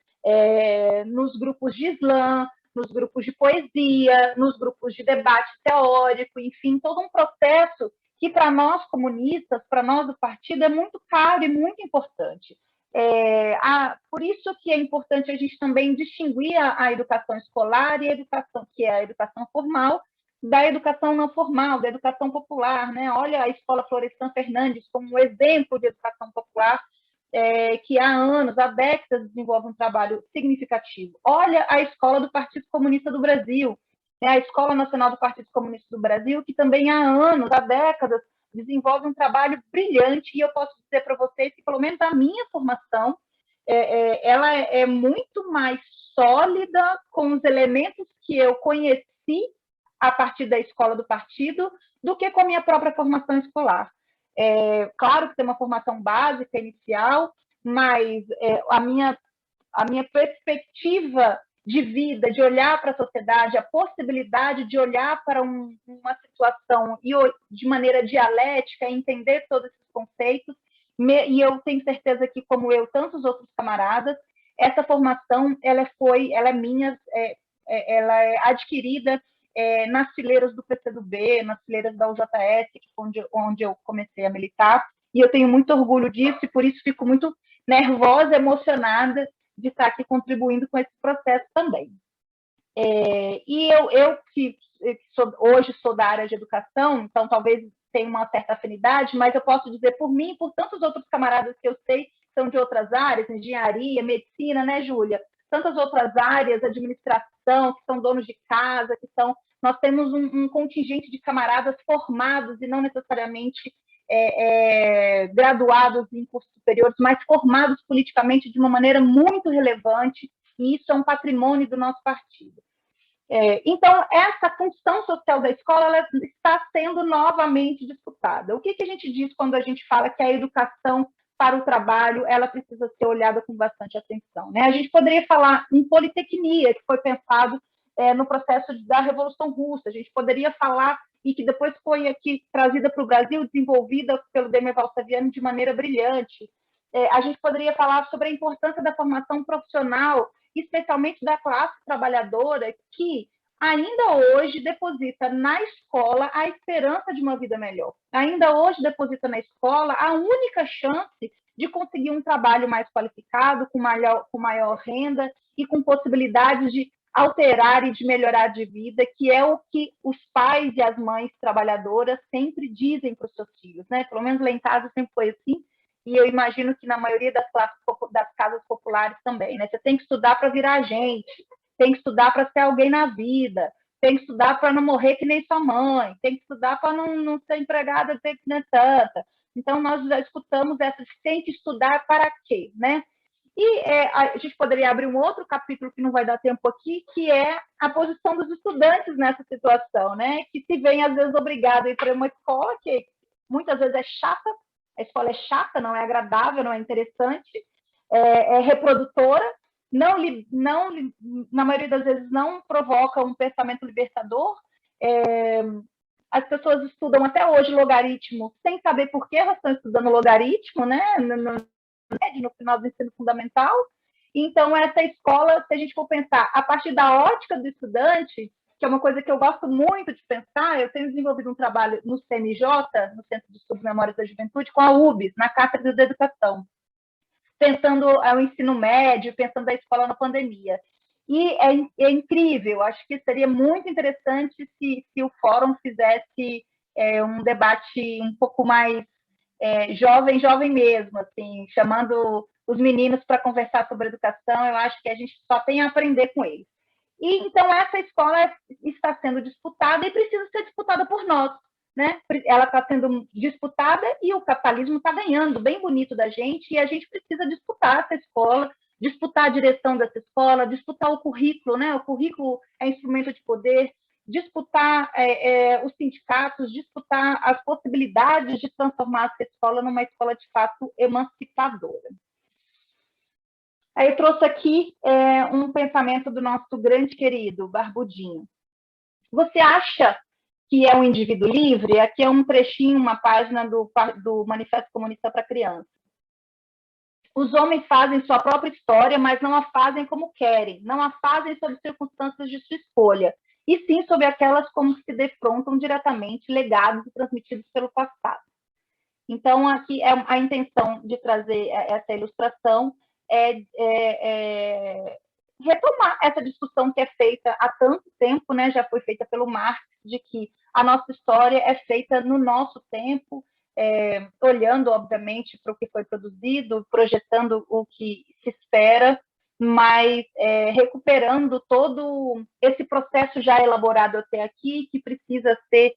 nos grupos de slam, nos grupos de poesia, nos grupos de debate teórico, enfim, todo um processo que para nós comunistas, para nós do partido, é muito caro e muito importante. Por isso que é importante a gente também distinguir a educação escolar e a educação, que é a educação formal, da educação não formal, da educação popular, né? Olha a Escola Florestan Fernandes como um exemplo de educação popular, que há anos, há décadas, desenvolve um trabalho significativo. Olha a Escola do Partido Comunista do Brasil, né? A Escola Nacional do Partido Comunista do Brasil, que também há anos, há décadas, desenvolve um trabalho brilhante, e eu posso dizer para vocês que, pelo menos a minha formação, ela é muito mais sólida com os elementos que eu conheci a partir da escola do partido do que com a minha própria formação escolar. Claro que tem uma formação básica, inicial, mas a minha perspectiva de vida, de olhar para a sociedade, a possibilidade de olhar para uma situação e de maneira dialética, entender todos esses conceitos, e eu tenho certeza que, como eu, tantos outros camaradas, essa formação ela é minha, ela é adquirida nas fileiras do PCdoB, nas fileiras da UJS, onde eu comecei a militar, e eu tenho muito orgulho disso, e por isso fico muito nervosa, emocionada de estar aqui contribuindo com esse processo também. E eu que hoje sou da área de educação, então talvez tenha uma certa afinidade, mas eu posso dizer por mim e por tantos outros camaradas que eu sei que são de outras áreas, engenharia, medicina, né, Júlia? Tantas outras áreas, administração, que são donos de casa, nós temos um contingente de camaradas formados e não necessariamente graduados em cursos superiores, mas formados politicamente de uma maneira muito relevante, e isso é um patrimônio do nosso partido. Então, essa função social da escola ela está sendo novamente disputada. O que a gente diz quando a gente fala que a educação para o trabalho ela precisa ser olhada com bastante atenção, né? A gente poderia falar em politecnia, que foi pensado no processo da Revolução Russa, a gente poderia falar, e que depois foi aqui trazida para o Brasil, desenvolvida pelo Demerval Saviano de maneira brilhante. A gente poderia falar sobre a importância da formação profissional, especialmente da classe trabalhadora, que ainda hoje deposita na escola a esperança de uma vida melhor. Ainda hoje deposita na escola a única chance de conseguir um trabalho mais qualificado, com maior renda e com possibilidades de alterar e de melhorar de vida, que é o que os pais e as mães trabalhadoras sempre dizem para os seus filhos, né? Pelo menos lá em casa sempre foi assim, e eu imagino que na maioria das casas populares também, né? Você tem que estudar para virar gente, tem que estudar para ser alguém na vida, tem que estudar para não morrer que nem sua mãe, tem que estudar para não ser empregada que nem tanta. Então, nós já escutamos essa, tem que estudar para quê, né? E a gente poderia abrir um outro capítulo que não vai dar tempo aqui, que é a posição dos estudantes nessa situação, né? Que se veem, às vezes, obrigados a ir para uma escola que muitas vezes é chata, a escola é chata, não é agradável, não é interessante, é reprodutora, na maioria das vezes, não provoca um pensamento libertador. As pessoas estudam até hoje logaritmo sem saber por que elas estão estudando logaritmo, né? No final do ensino fundamental. Então, essa escola, se a gente for pensar a partir da ótica do estudante, que é uma coisa que eu gosto muito de pensar, eu tenho desenvolvido um trabalho no CNJ, no Centro de Estudos Memórias da Juventude, com a UBS, na Cátedra da Educação, pensando o ensino médio, pensando a escola na pandemia. E é incrível, acho que seria muito interessante se o fórum fizesse um debate um pouco mais jovem mesmo, assim, chamando os meninos para conversar sobre educação. Eu acho que a gente só tem a aprender com eles. E então essa escola está sendo disputada e precisa ser disputada por nós, né? Ela está sendo disputada e o capitalismo está ganhando bem bonito da gente, e a gente precisa disputar essa escola, disputar a direção dessa escola, disputar o currículo, né? O currículo é instrumento de poder, disputar os sindicatos, disputar as possibilidades de transformar essa escola numa escola de fato emancipadora. Aí eu trouxe aqui um pensamento do nosso grande querido Barbudinho. Você acha que é um indivíduo livre? Aqui é um trechinho, uma página do Manifesto Comunista para Criança. Os homens fazem sua própria história, mas não a fazem como querem, não a fazem sob circunstâncias de sua escolha, e sim sob aquelas como se defrontam diretamente, legados e transmitidos pelo passado. Então, aqui a intenção de trazer essa ilustração retomar essa discussão que é feita há tanto tempo, né, já foi feita pelo Marx, de que a nossa história é feita no nosso tempo, olhando, obviamente, para o que foi produzido, projetando o que se espera, mas recuperando todo esse processo já elaborado até aqui, que precisa ser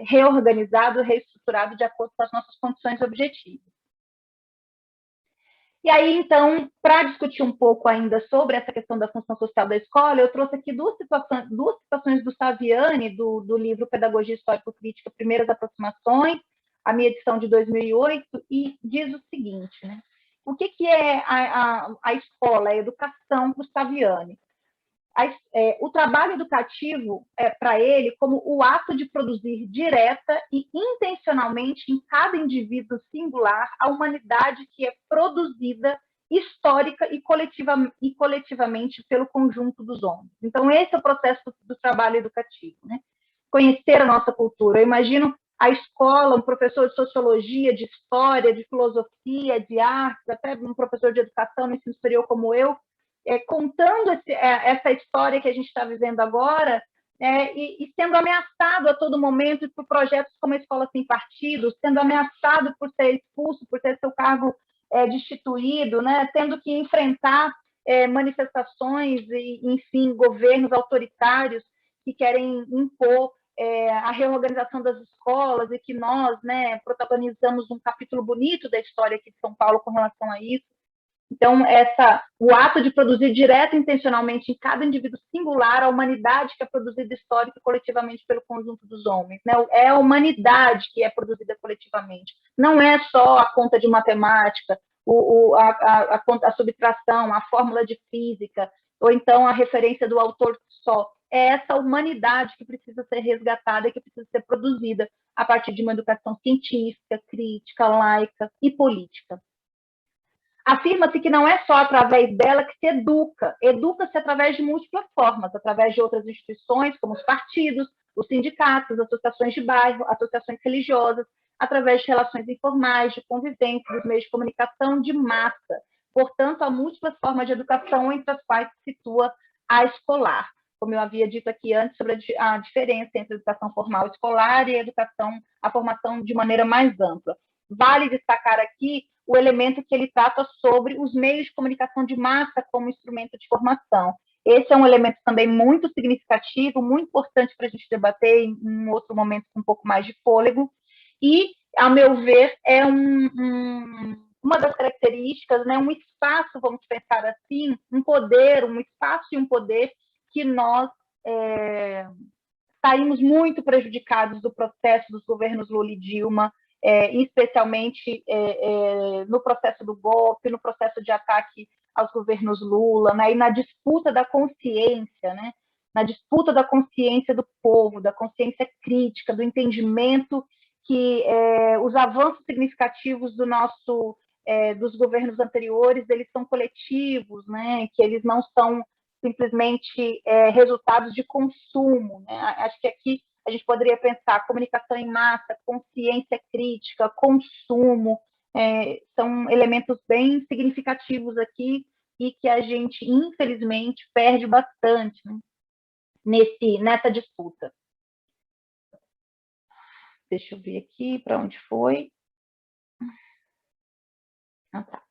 reorganizado, reestruturado de acordo com as nossas condições objetivas. E aí, então, para discutir um pouco ainda sobre essa questão da função social da escola, eu trouxe aqui duas citações do Saviani, do livro Pedagogia Histórico-Crítica, Primeiras Aproximações, a minha edição de 2008, e diz o seguinte, né? O que é a escola, a educação para o Saviani? O trabalho educativo para ele como o ato de produzir direta e intencionalmente em cada indivíduo singular a humanidade que é produzida histórica e coletivamente pelo conjunto dos homens. Então, esse é o processo do trabalho educativo, né? Conhecer a nossa cultura. Eu imagino a escola, um professor de sociologia, de história, de filosofia, de arte, até um professor de educação no ensino superior como eu, contando essa história que a gente está vivendo agora, e sendo ameaçado a todo momento por projetos como a Escola Sem Partido, sendo ameaçado por ser expulso, por ter seu cargo destituído, né, tendo que enfrentar manifestações e, enfim, governos autoritários que querem impor a reorganização das escolas, e que nós, né, protagonizamos um capítulo bonito da história aqui de São Paulo com relação a isso. Então, o ato de produzir direto e intencionalmente em cada indivíduo singular a humanidade que é produzida histórica e coletivamente pelo conjunto dos homens, né? É a humanidade que é produzida coletivamente. Não é só a conta de matemática, a subtração, a fórmula de física, ou então a referência do autor só. É essa humanidade que precisa ser resgatada e que precisa ser produzida a partir de uma educação científica, crítica, laica e política. Afirma-se que não é só através dela que se educa, educa-se através de múltiplas formas, através de outras instituições, como os partidos, os sindicatos, associações de bairro, associações religiosas, através de relações informais, de convivência, dos meios de comunicação de massa. Portanto, há múltiplas formas de educação entre as quais se situa a escolar. Como eu havia dito aqui antes, sobre a diferença entre a educação formal escolar e a formação de maneira mais ampla. Vale destacar aqui o elemento que ele trata sobre os meios de comunicação de massa como instrumento de formação. Esse é um elemento também muito significativo, muito importante para a gente debater em um outro momento com um pouco mais de fôlego, e, a meu ver, é uma das características, né, um espaço, vamos pensar assim, um espaço e um poder que nós saímos muito prejudicados do processo dos governos Lula e Dilma, especialmente no processo do golpe, no processo de ataque aos governos Lula, né, e na disputa da consciência, né, na disputa da consciência do povo, da consciência crítica, do entendimento que os avanços significativos dos governos anteriores, eles são coletivos, né, que eles não são simplesmente resultados de consumo, né? Acho que aqui a gente poderia pensar comunicação em massa, consciência crítica, consumo, são elementos bem significativos aqui e que a gente, infelizmente, perde bastante, né, nessa disputa. Deixa eu ver aqui para onde foi. Ah, tá.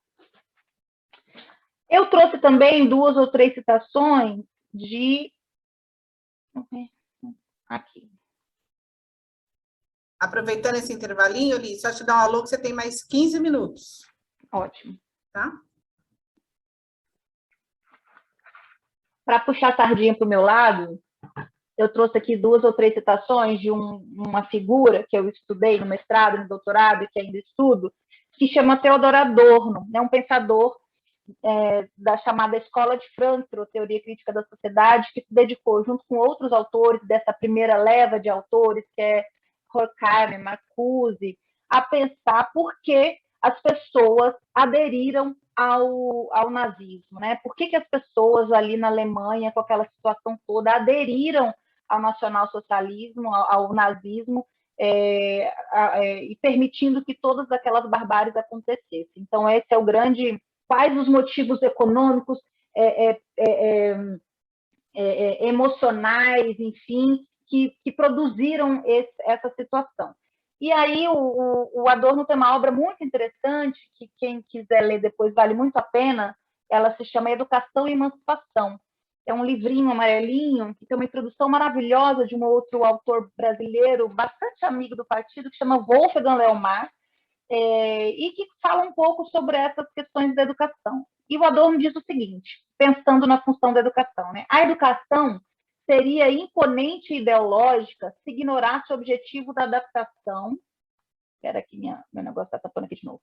Eu trouxe também 2 ou 3 citações de... Aqui. Aproveitando esse intervalinho, Li, só te dar um alô que você tem mais 15 minutos. Ótimo. Tá? Para puxar a sardinha para o meu lado, eu trouxe aqui 2 ou 3 citações de uma figura que eu estudei no mestrado, no doutorado, e que ainda estudo, que chama Theodor Adorno, é um pensador da chamada Escola de Frankfurt, Teoria Crítica da Sociedade, que se dedicou, junto com outros autores dessa primeira leva de autores, que é Horkheimer, Marcuse, a pensar por que as pessoas aderiram ao nazismo, né? Por que as pessoas ali na Alemanha, com aquela situação toda, aderiram ao nacionalsocialismo, ao nazismo, e permitindo que todas aquelas barbáries acontecessem. Então, esse é o grande... Quais os motivos econômicos, emocionais, enfim, que produziram essa situação. E aí o Adorno tem uma obra muito interessante, que quem quiser ler depois vale muito a pena, ela se chama Educação e Emancipação. É um livrinho amarelinho, que tem uma introdução maravilhosa de um outro autor brasileiro, bastante amigo do partido, que chama Wolfgang Leomar, e que fala um pouco sobre essas questões da educação. E o Adorno diz o seguinte, pensando na função da educação, né? A educação seria imponente e ideológica se ignorasse o objetivo da adaptação, espera aqui, meu negócio está tapando aqui de novo,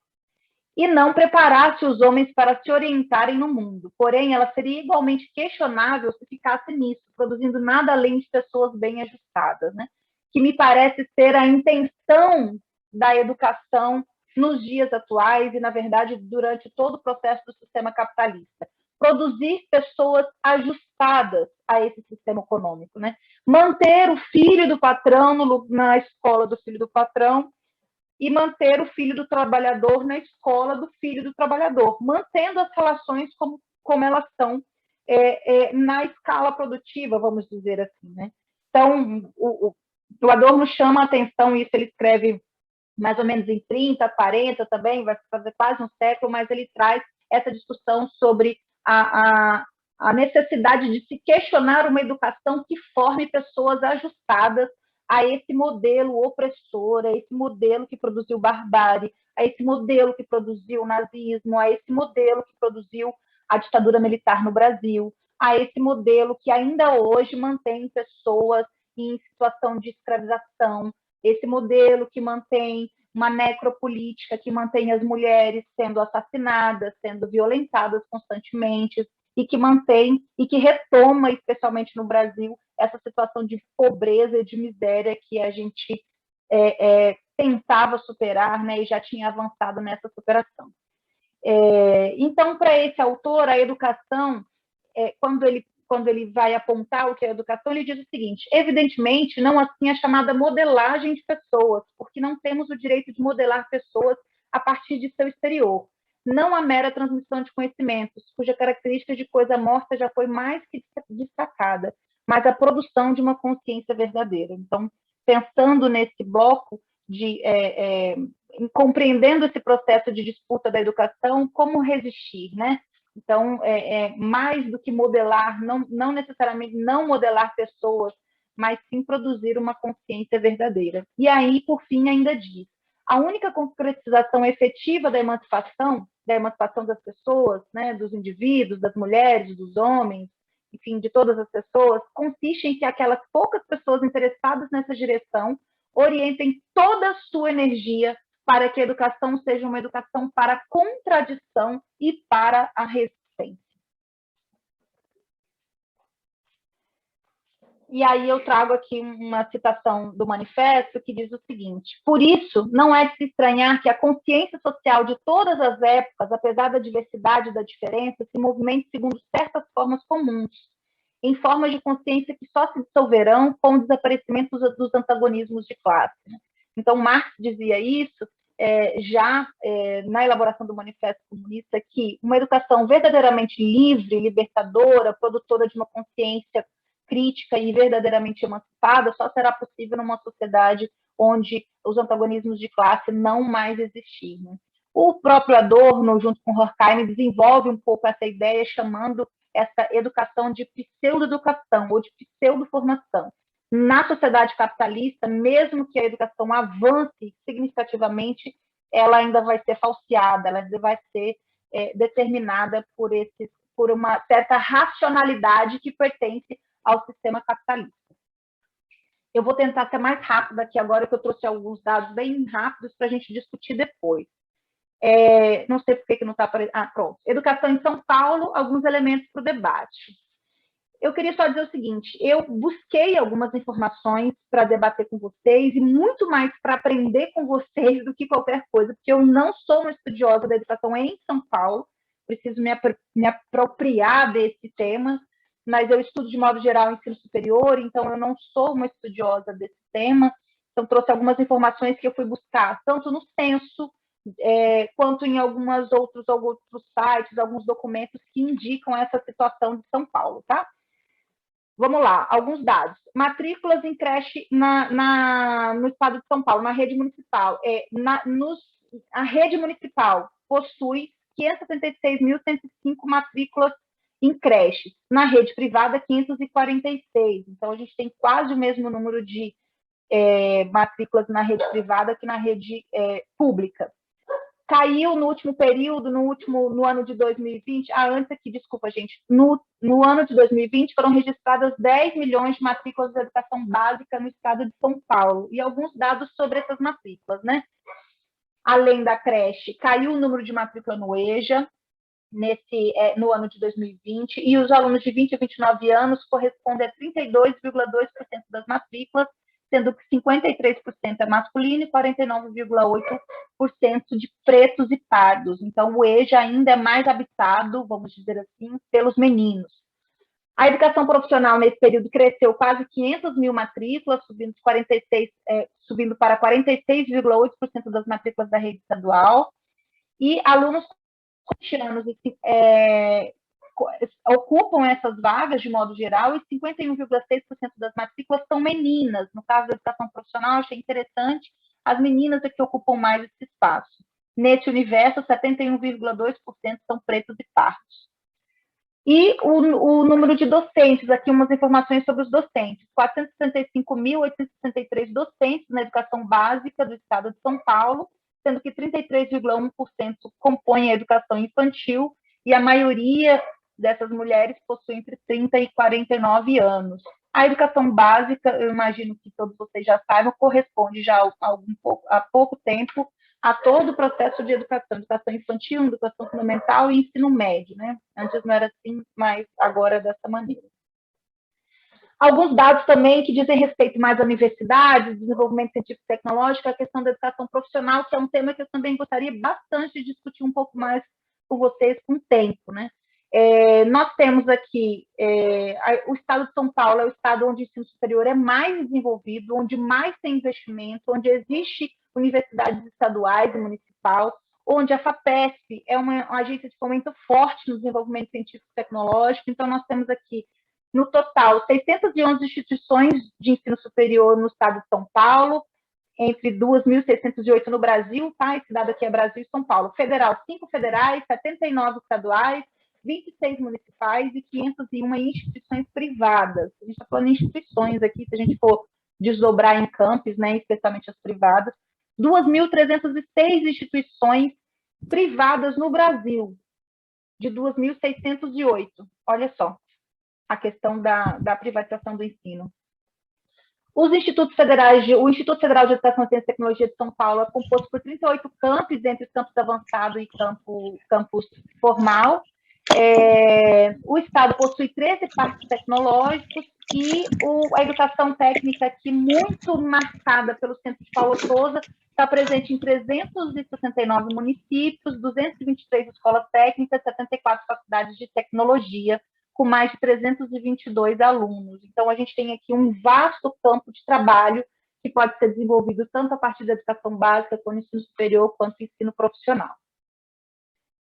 e não preparasse os homens para se orientarem no mundo. Porém, ela seria igualmente questionável se ficasse nisso, produzindo nada além de pessoas bem ajustadas, né? Que me parece ser a intenção da educação nos dias atuais e, na verdade, durante todo o processo do sistema capitalista. Produzir pessoas ajustadas a esse sistema econômico, né? Manter o filho do patrão na escola do filho do patrão e manter o filho do trabalhador na escola do filho do trabalhador, mantendo as relações como elas são na escala produtiva, vamos dizer assim, né? Então, o Adorno chama a atenção, isso ele escreve mais ou menos em 30, 40 também, vai fazer quase um século, mas ele traz essa discussão sobre a necessidade de se questionar uma educação que forme pessoas ajustadas a esse modelo opressor, a esse modelo que produziu barbárie, a esse modelo que produziu o nazismo, a esse modelo que produziu a ditadura militar no Brasil, a esse modelo que ainda hoje mantém pessoas em situação de escravização, esse modelo que mantém uma necropolítica, que mantém as mulheres sendo assassinadas, sendo violentadas constantemente, e que mantém e que retoma, especialmente no Brasil, essa situação de pobreza e de miséria que a gente tentava superar, né, e já tinha avançado nessa superação. Então, para esse autor, a educação, quando ele vai apontar o que é a educação, ele diz o seguinte: evidentemente, não assim a chamada modelagem de pessoas, porque não temos o direito de modelar pessoas a partir de seu exterior. Não a mera transmissão de conhecimentos, cuja característica de coisa morta já foi mais que destacada, mas a produção de uma consciência verdadeira. Então, pensando nesse bloco, compreendendo esse processo de disputa da educação, como resistir, né? Então, mais do que modelar, não necessariamente não modelar pessoas, mas sim produzir uma consciência verdadeira. E aí, por fim, ainda diz, a única concretização efetiva da emancipação das pessoas, né, dos indivíduos, das mulheres, dos homens, enfim, de todas as pessoas, consiste em que aquelas poucas pessoas interessadas nessa direção orientem toda a sua energia para que a educação seja uma educação para a contradição e para a resistência. E aí eu trago aqui uma citação do manifesto que diz o seguinte: por isso, não é de se estranhar que a consciência social de todas as épocas, apesar da diversidade e da diferença, se movimente segundo certas formas comuns, em formas de consciência que só se dissolverão com o desaparecimento dos antagonismos de classe. Então, Marx dizia isso na elaboração do Manifesto Comunista, que uma educação verdadeiramente livre, libertadora, produtora de uma consciência crítica e verdadeiramente emancipada só será possível numa sociedade onde os antagonismos de classe não mais existirem. O próprio Adorno, junto com Horkheim, desenvolve um pouco essa ideia, chamando essa educação de pseudo-educação ou de pseudo-formação. Na sociedade capitalista, mesmo que a educação avance significativamente, ela ainda vai ser falseada, ela ainda vai ser determinada por uma certa racionalidade que pertence ao sistema capitalista. Eu vou tentar ser mais rápida aqui agora, que eu trouxe alguns dados bem rápidos para a gente discutir depois. Não sei por que não está aparecendo. Pronto. Educação em São Paulo, alguns elementos para o debate. Eu queria só dizer o seguinte: eu busquei algumas informações para debater com vocês, e muito mais para aprender com vocês do que qualquer coisa, porque eu não sou uma estudiosa da educação em São Paulo, preciso me apropriar desse tema, mas eu estudo de modo geral ensino superior, então eu não sou uma estudiosa desse tema. Então trouxe algumas informações que eu fui buscar, tanto no censo, quanto em alguns outros sites, alguns documentos que indicam essa situação de São Paulo, tá? Vamos lá, alguns dados. Matrículas em creche no estado de São Paulo, na rede municipal. A rede municipal possui 576.105 matrículas em creches. Na rede privada, 546. Então, a gente tem quase o mesmo número de matrículas na rede privada que na rede pública. Caiu no último período, no ano de 2020, antes aqui, desculpa, gente, no ano de 2020 foram registradas 10 milhões de matrículas de educação básica no estado de São Paulo, e alguns dados sobre essas matrículas, né? Além da creche, caiu o número de matrícula no EJA, no ano de 2020, e os alunos de 20 a 29 anos correspondem a 32,2% das matrículas, sendo que 53% é masculino e 49,8% de pretos e pardos. Então, o EJA ainda é mais habitado, vamos dizer assim, pelos meninos. A educação profissional, nesse período, cresceu quase 500 mil matrículas, subindo para 46,8% das matrículas da rede estadual. E alunos com 20 anos ocupam essas vagas de modo geral, e 51,6% das matrículas são meninas. No caso da educação profissional, achei interessante, as meninas é que ocupam mais esse espaço. Nesse universo, 71,2% são pretos e pardos. E o número de docentes, aqui umas informações sobre os docentes: 465.863 docentes na educação básica do estado de São Paulo, sendo que 33,1% compõem a educação infantil, e a maioria dessas mulheres possui entre 30 e 49 anos. A educação básica, eu imagino que todos vocês já saibam, corresponde já há pouco tempo a todo o processo de educação infantil, educação fundamental e ensino médio, né? Antes não era assim, mas agora é dessa maneira. Alguns dados também que dizem respeito mais à universidade, desenvolvimento científico e tecnológico, a questão da educação profissional, que é um tema que eu também gostaria bastante de discutir um pouco mais com vocês com o tempo, né? Nós temos aqui, o estado de São Paulo é o estado onde o ensino superior é mais desenvolvido, onde mais tem investimento, onde existe universidades estaduais e municipal, onde a FAPESP é uma agência de fomento forte no desenvolvimento científico e tecnológico. Então, nós temos aqui, no total, 611 instituições de ensino superior no estado de São Paulo, entre 2.608 no Brasil, tá? Esse dado aqui é Brasil e São Paulo. Federal, 5 federais, 79 estaduais, 26 municipais e 501 instituições privadas. A gente está falando de instituições aqui, se a gente for desdobrar em campos, né, especialmente as privadas, 2.306 instituições privadas no Brasil, de 2.608. Olha só a questão da privatização do ensino. Os institutos federais, o Instituto Federal de Educação, Ciência e Tecnologia de São Paulo é composto por 38 campos, entre campus avançado e campus formal. O Estado possui 13 parques tecnológicos e a educação técnica, aqui muito marcada pelo centro de Paulo Souza, está presente em 369 municípios, 223 escolas técnicas, 74 faculdades de tecnologia, com mais de 322 alunos. Então, a gente tem aqui um vasto campo de trabalho que pode ser desenvolvido tanto a partir da educação básica, quanto ensino superior, quanto ensino profissional.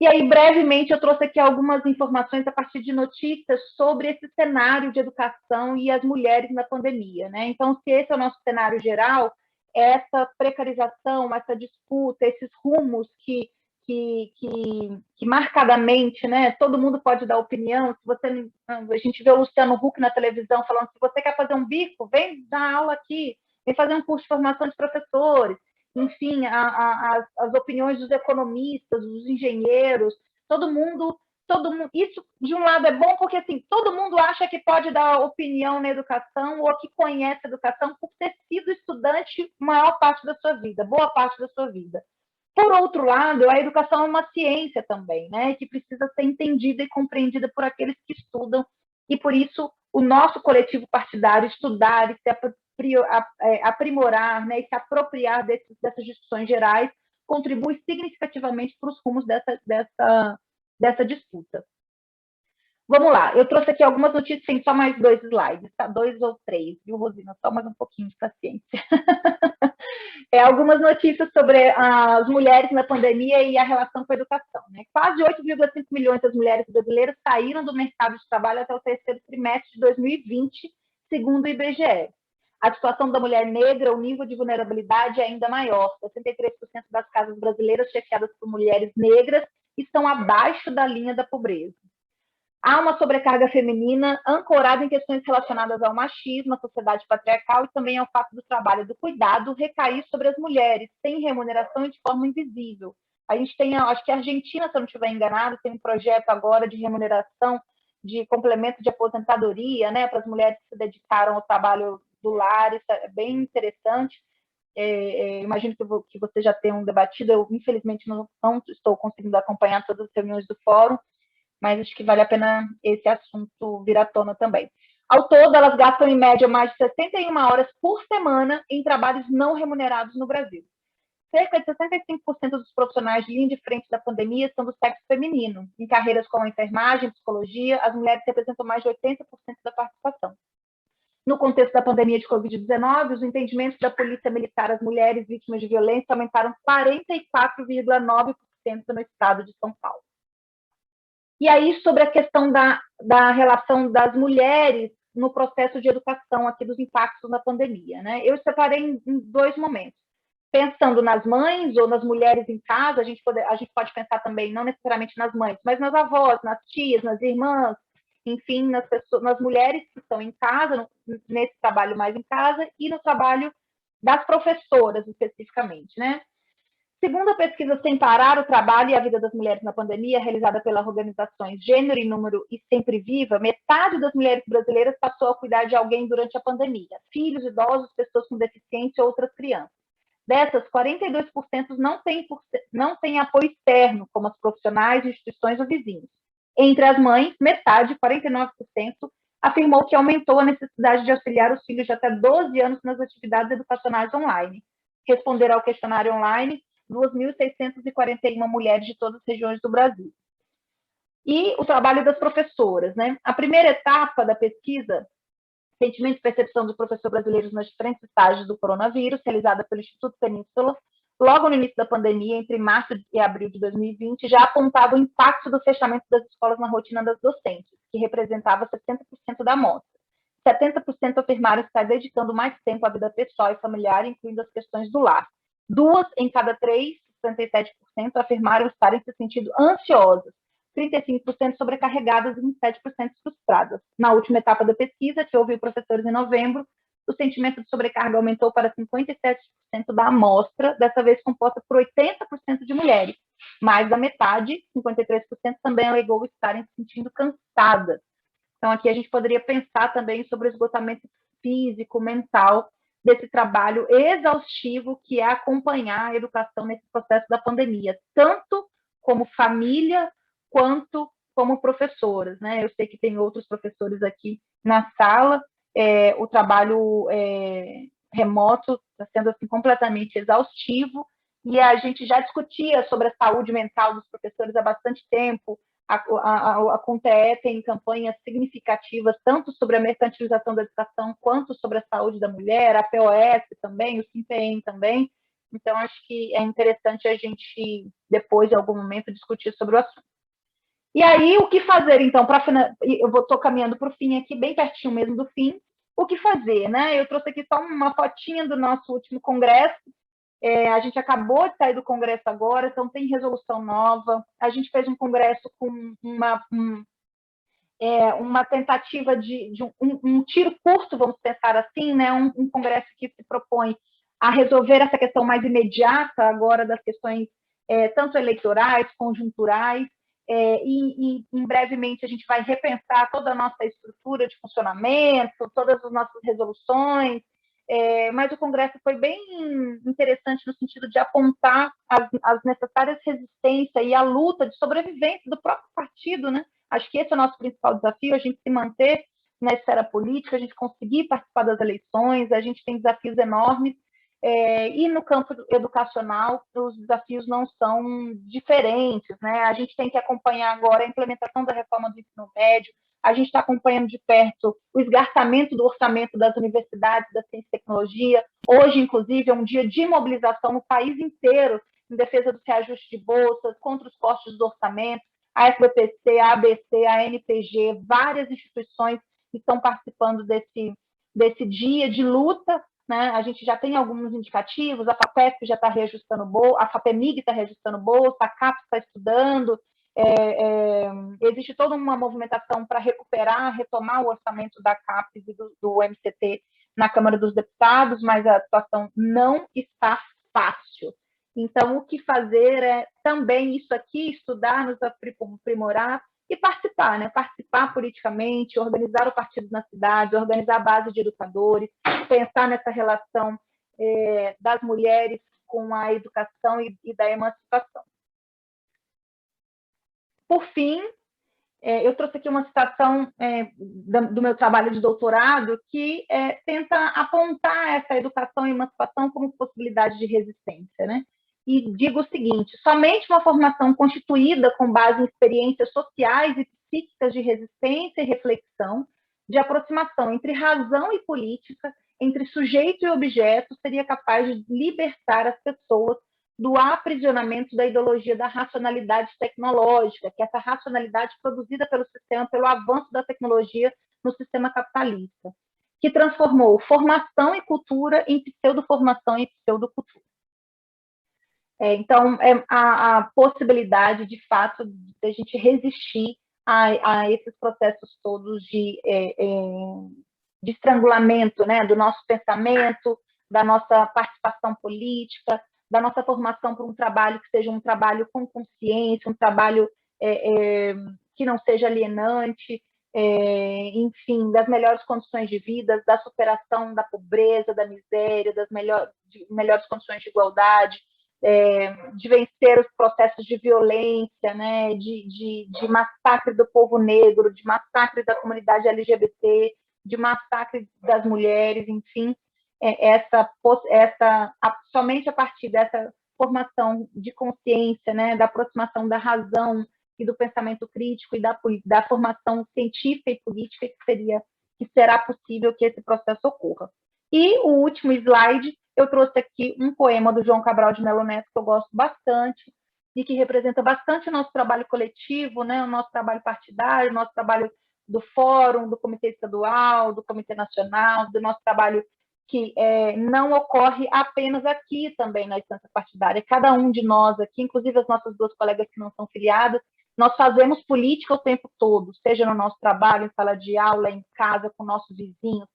E aí, brevemente, eu trouxe aqui algumas informações a partir de notícias sobre esse cenário de educação e as mulheres na pandemia, né? Então, se esse é o nosso cenário geral, essa precarização, essa disputa, esses rumos que marcadamente, né, todo mundo pode dar opinião. A gente vê o Luciano Huck na televisão falando: se você quer fazer um bico, vem dar aula aqui, vem fazer um curso de formação de professores. Enfim, as opiniões dos economistas, dos engenheiros, todo mundo. Isso, de um lado, é bom porque assim, todo mundo acha que pode dar opinião na educação ou que conhece a educação por ter sido estudante maior parte da sua vida, boa parte da sua vida. Por outro lado, a educação é uma ciência também, né, que precisa ser entendida e compreendida por aqueles que estudam, e por isso o nosso coletivo partidário estudar e se aprimorar, né, e se apropriar dessas discussões gerais contribui significativamente para os rumos dessa disputa. Vamos lá, eu trouxe aqui algumas notícias, tem só mais 2 slides, tá? 2 ou 3, viu, Rosina? Só mais um pouquinho de paciência. Algumas notícias sobre as mulheres na pandemia e a relação com a educação, né? Quase 8,5 milhões das mulheres brasileiras saíram do mercado de trabalho até o terceiro trimestre de 2020, segundo o IBGE. A situação da mulher negra, o nível de vulnerabilidade é ainda maior. 63% das casas brasileiras chefiadas por mulheres negras estão abaixo da linha da pobreza. Há uma sobrecarga feminina ancorada em questões relacionadas ao machismo, à sociedade patriarcal e também ao fato do trabalho do cuidado recair sobre as mulheres, sem remuneração e de forma invisível. A gente tem, acho que a Argentina, se eu não estiver enganado, tem um projeto agora de remuneração de complemento de aposentadoria, né, para as mulheres que se dedicaram ao trabalho do lar. Isso é bem interessante. Imagino que vocês já tenham debatido. Eu, infelizmente, não estou conseguindo acompanhar todas as reuniões do fórum, mas acho que vale a pena esse assunto vir à tona também. Ao todo, elas gastam, em média, mais de 61 horas por semana em trabalhos não remunerados no Brasil. Cerca de 65% dos profissionais de linha de frente da pandemia são do sexo feminino. Em carreiras como a enfermagem, psicologia, as mulheres representam mais de 80% da participação. No contexto da pandemia de Covid-19, os entendimentos da Polícia Militar às mulheres vítimas de violência aumentaram 44,9% no estado de São Paulo. E aí, sobre a questão da relação das mulheres no processo de educação aqui, dos impactos da pandemia, né? Eu separei em 2 momentos. Pensando nas mães ou nas mulheres em casa, a gente pode pensar também, não necessariamente nas mães, mas nas avós, nas tias, nas irmãs, enfim, nas mulheres que estão em casa, nesse trabalho mais em casa, e no trabalho das professoras, especificamente, né? Segundo a pesquisa Sem Parar, o trabalho e a vida das mulheres na pandemia, realizada pelas organizações Gênero e Número e Sempre Viva, metade das mulheres brasileiras passou a cuidar de alguém durante a pandemia: filhos, idosos, pessoas com deficiência ou outras crianças. Dessas, 42% não têm apoio externo, como as profissionais, instituições ou vizinhos. Entre as mães, metade, 49%, afirmou que aumentou a necessidade de auxiliar os filhos de até 12 anos nas atividades educacionais online. Responderam ao questionário online 2.641 mulheres de todas as regiões do Brasil. E o trabalho das professoras, né? A primeira etapa da pesquisa, Sentimento e Percepção dos Professores Brasileiros nas diferentes estágios do coronavírus, realizada pelo Instituto Península, logo no início da pandemia, entre março e abril de 2020, já apontava o impacto do fechamento das escolas na rotina das docentes, que representava 70% da amostra. 70% afirmaram estar dedicando mais tempo à vida pessoal e familiar, incluindo as questões do lar. 2 em cada 3, 67%, afirmaram estarem se sentindo ansiosas, 35% sobrecarregadas e 27% frustradas. Na última etapa da pesquisa, que ouviu professores em novembro, o sentimento de sobrecarga aumentou para 57% da amostra, dessa vez composta por 80% de mulheres. Mais da metade, 53%, também alegou estarem se sentindo cansadas. Então, aqui a gente poderia pensar também sobre o esgotamento físico, mental, desse trabalho exaustivo que é acompanhar a educação nesse processo da pandemia, tanto como família quanto como professoras, né? Eu sei que tem outros professores aqui na sala, o trabalho remoto está sendo assim, completamente exaustivo, e a gente já discutia sobre a saúde mental dos professores há bastante tempo. A CONTE tem campanhas significativas, tanto sobre a mercantilização da educação, quanto sobre a saúde da mulher, a POS também, o SIMPEM também. Então, acho que é interessante a gente, depois, em algum momento, discutir sobre o assunto. E aí, o que fazer, então, eu estou caminhando para o fim aqui, bem pertinho mesmo do fim. O que fazer, né? Eu trouxe aqui só uma fotinha do nosso último congresso. A gente acabou de sair do congresso agora, então tem resolução nova. A gente fez um congresso com uma tentativa de um tiro curto, vamos pensar assim, né? Um congresso que se propõe a resolver essa questão mais imediata agora das questões tanto eleitorais, conjunturais, e brevemente a gente vai repensar toda a nossa estrutura de funcionamento, todas as nossas resoluções, mas o Congresso foi bem interessante no sentido de apontar as necessárias resistências e a luta de sobrevivência do próprio partido, né? Acho que esse é o nosso principal desafio, a gente se manter na esfera política, a gente conseguir participar das eleições, a gente tem desafios enormes, e no campo educacional os desafios não são diferentes, né? A gente tem que acompanhar agora a implementação da reforma do ensino médio, a gente está acompanhando de perto o esgarçamento do orçamento das universidades, da ciência e tecnologia. Hoje, inclusive, é um dia de mobilização no país inteiro em defesa do reajuste de bolsas, contra os cortes do orçamento. A FBPC, a ABC, a NPG, várias instituições que estão participando desse dia de luta, né? A gente já tem alguns indicativos, a FAPESP já está reajustando bolsa, a FAPEMIG está reajustando bolsa, a CAPES está estudando, existe toda uma movimentação para retomar o orçamento da CAPES e do MCT na Câmara dos Deputados, mas a situação não está fácil. Então, o que fazer é também isso aqui, estudar, nos aprimorar e participar, né? Participar politicamente, organizar o partido na cidade, organizar a base de educadores, pensar nessa relação das mulheres com a educação e da emancipação. Por fim, eu trouxe aqui uma citação do meu trabalho de doutorado que tenta apontar essa educação e emancipação como possibilidade de resistência, né? E digo o seguinte: somente uma formação constituída com base em experiências sociais e psíquicas de resistência e reflexão, de aproximação entre razão e política, entre sujeito e objeto, seria capaz de libertar as pessoas do aprisionamento da ideologia da racionalidade tecnológica, que é essa racionalidade produzida pelo sistema, pelo avanço da tecnologia no sistema capitalista, que transformou formação e cultura em pseudo-formação e pseudo-cultura. Então, a possibilidade, de fato, de a gente resistir a esses processos todos de estrangulamento, né, do nosso pensamento, da nossa participação política, da nossa formação para um trabalho que seja um trabalho com consciência, um trabalho que não seja alienante, enfim, das melhores condições de vida, da superação da pobreza, da miséria, das melhores condições de igualdade, de vencer os processos de violência, né, de massacre do povo negro, de massacre da comunidade LGBT, de massacre das mulheres, enfim, somente a partir dessa formação de consciência, né, da aproximação da razão e do pensamento crítico e da formação científica e política que será possível que esse processo ocorra. E o último slide, eu trouxe aqui um poema do João Cabral de Melo Neto, que eu gosto bastante, e que representa bastante o nosso trabalho coletivo, né, o nosso trabalho partidário, o nosso trabalho do Fórum, do Comitê Estadual, do Comitê Nacional, do nosso trabalho que não ocorre apenas aqui também na instância partidária. Cada um de nós aqui, inclusive as nossas duas colegas que não são filiadas, nós fazemos política o tempo todo, seja no nosso trabalho, em sala de aula, em casa, com nossos vizinhos,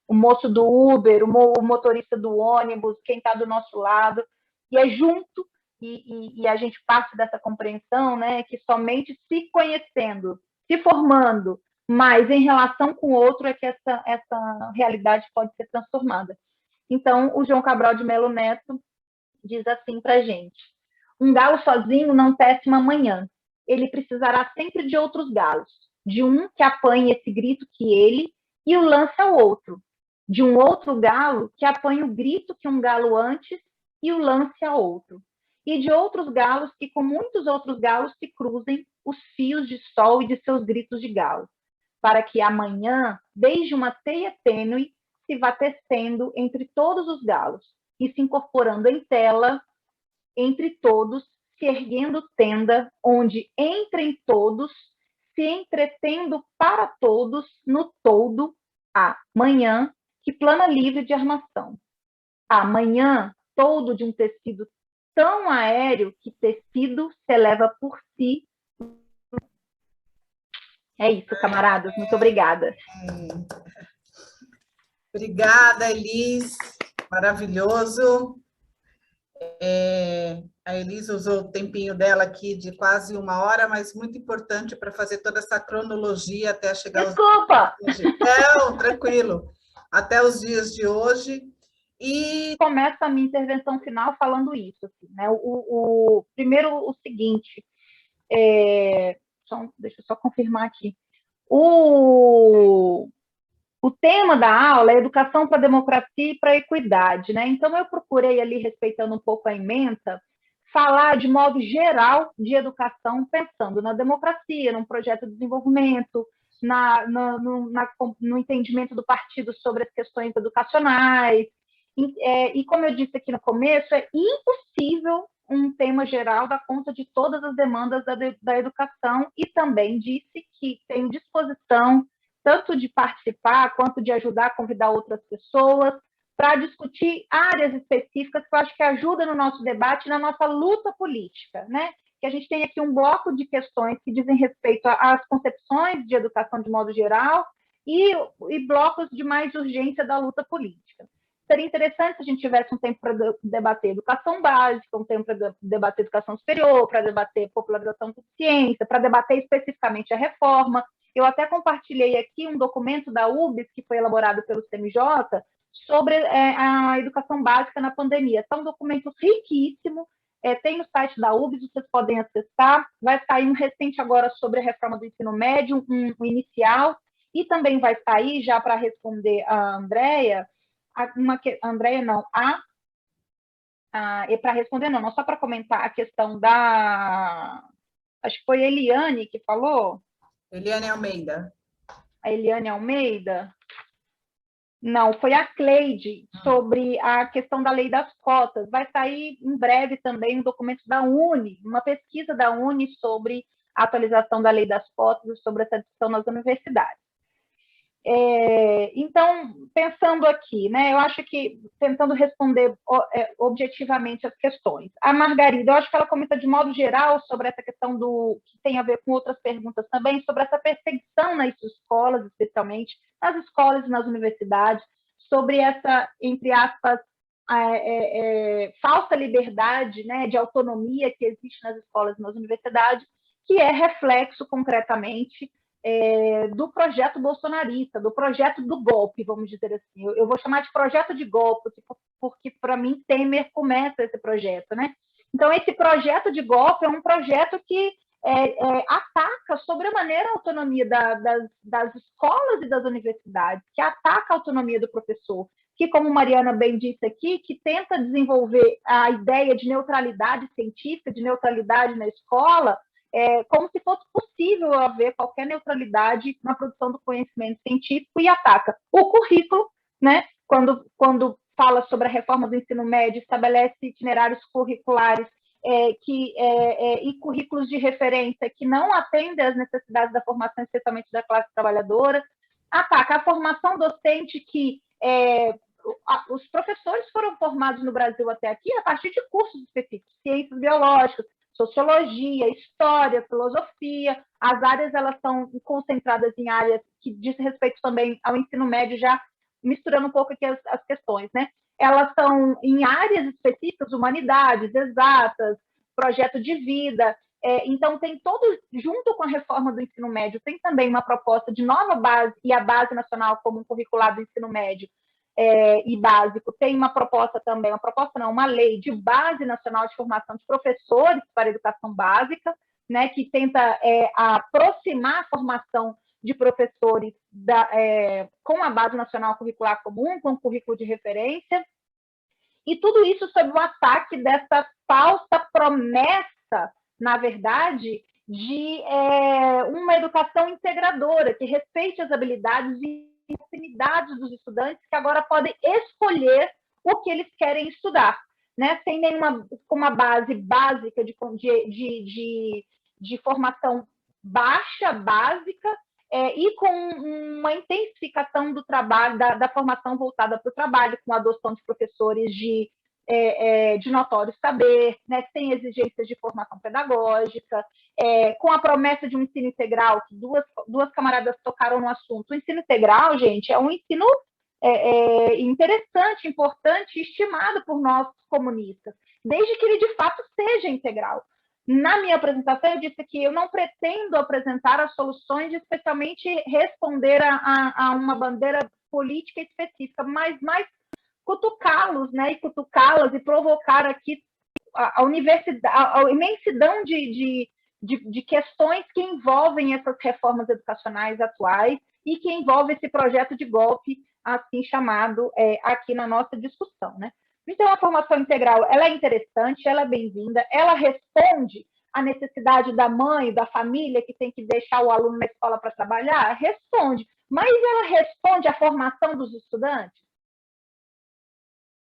o moço do Uber, o motorista do ônibus, quem está do nosso lado, e é junto, e a gente parte dessa compreensão, né, que somente se conhecendo, se formando, mas em relação com o outro é que essa realidade pode ser transformada. Então, o João Cabral de Melo Neto diz assim para a gente: um galo sozinho não tece uma manhã, ele precisará sempre de outros galos, de um que apanhe esse grito que ele e o lance ao outro, de um outro galo que apanhe o grito que um galo antes e o lance a outro, e de outros galos que com muitos outros galos se cruzem os fios de sol e de seus gritos de galo, para que amanhã, desde uma teia tênue, se vá tecendo entre todos os galos e se incorporando em tela entre todos, se erguendo tenda, onde entrem todos, se entretendo para todos no todo, amanhã, que plana livre de armação. Amanhã, todo de um tecido tão aéreo que tecido se eleva por si. É isso, camaradas. Muito obrigada. Obrigada, Elis. Maravilhoso. A Elis usou o tempinho dela aqui de quase 1 hora, mas muito importante para fazer toda essa cronologia até chegar Desculpa! Não, tranquilo. Até os dias de hoje. E começo a minha intervenção final falando isso. Assim, né? Primeiro, o seguinte, deixa eu só confirmar aqui. O tema da aula é educação para a democracia e para a equidade, né? Então, eu procurei ali, respeitando um pouco a ementa, falar de modo geral de educação, pensando na democracia, num projeto de desenvolvimento, no entendimento do partido sobre as questões educacionais. E como eu disse aqui no começo, é impossível um tema geral dar conta de todas as demandas da educação, e também disse que tem disposição tanto de participar, quanto de ajudar a convidar outras pessoas, para discutir áreas específicas que eu acho que ajudam no nosso debate, na nossa luta política, né? Que a gente tem aqui um bloco de questões que dizem respeito às concepções de educação de modo geral e blocos de mais urgência da luta política. Seria interessante se a gente tivesse um tempo para debater educação básica, um tempo para debater educação superior, para debater popularização de ciência, para debater especificamente a reforma. Eu até compartilhei aqui um documento da UBS, que foi elaborado pelo CMJ, sobre a educação básica na pandemia. É um documento riquíssimo, tem no site da UBS, vocês podem acessar. Vai sair um recente agora sobre a reforma do ensino médio, um inicial, e também vai sair, já para responder a Andréia, para responder não, só para comentar a questão da... Acho que foi a Eliane que falou. Eliane Almeida. A Eliane Almeida? Não, foi a Cleide, sobre a questão da lei das cotas. Vai sair em breve também um documento da UNE, uma pesquisa da UNE sobre a atualização da lei das cotas e sobre essa discussão nas universidades. Então, pensando aqui, né, eu acho que, tentando responder objetivamente as questões, a Margarida, eu acho que ela comenta de modo geral sobre essa questão que tem a ver com outras perguntas também, sobre essa perseguição nas escolas, especialmente nas escolas e nas universidades, sobre essa, entre aspas, falsa liberdade, né, de autonomia que existe nas escolas e nas universidades, que é reflexo, concretamente, do projeto bolsonarista, do projeto do golpe, vamos dizer assim. Eu vou chamar de projeto de golpe, porque, para mim, Temer começa esse projeto, né? Então, esse projeto de golpe é um projeto que ataca sobremaneira a autonomia das escolas e das universidades, que ataca a autonomia do professor, que, como Mariana bem disse aqui, que tenta desenvolver a ideia de neutralidade científica, de neutralidade na escola, como se fosse possível haver qualquer neutralidade na produção do conhecimento científico, e ataca o currículo, né? Quando fala sobre a reforma do ensino médio, estabelece itinerários curriculares e currículos de referência que não atendem às necessidades da formação, especialmente da classe trabalhadora, ataca a formação docente que os professores foram formados no Brasil até aqui a partir de cursos específicos, ciências biológicas, sociologia, história, filosofia. As áreas, elas estão concentradas em áreas que dizem respeito também ao ensino médio, já misturando um pouco aqui as questões, né? Elas estão em áreas específicas, humanidades, exatas, projeto de vida, Então, tem todo, junto com a reforma do ensino médio, tem também uma proposta de nova base, e a Base Nacional Comum Curricular do Ensino Médio e Básico, tem uma proposta também, uma lei de Base Nacional de Formação de Professores para a Educação Básica, né, que tenta aproximar a formação de professores com a Base Nacional Curricular Comum, com o currículo de referência, e tudo isso sob o ataque dessa falsa promessa, na verdade, de uma educação integradora, que respeite as habilidades e afinidades dos estudantes, que agora podem escolher o que eles querem estudar, né? Sem uma base básica de formação baixa, básica, e com uma intensificação do trabalho, da formação voltada para o trabalho, com a adoção de professores de notório saber, né, sem exigências de formação pedagógica, com a promessa de um ensino integral, que duas camaradas tocaram no assunto. O ensino integral, gente, é um ensino interessante, importante, estimado por nós comunistas, desde que ele de fato seja integral. Na minha apresentação, eu disse que eu não pretendo apresentar as soluções, especialmente responder a uma bandeira política específica, mas mais cutucá-los, né, e cutucá-las e provocar aqui a imensidão de questões que envolvem essas reformas educacionais atuais e que envolvem esse projeto de golpe, assim chamado, aqui na nossa discussão, né? Então, a formação integral, ela é interessante, ela é bem-vinda, ela responde à necessidade da mãe, da família, que tem que deixar o aluno na escola para trabalhar? Responde. Mas ela responde à formação dos estudantes?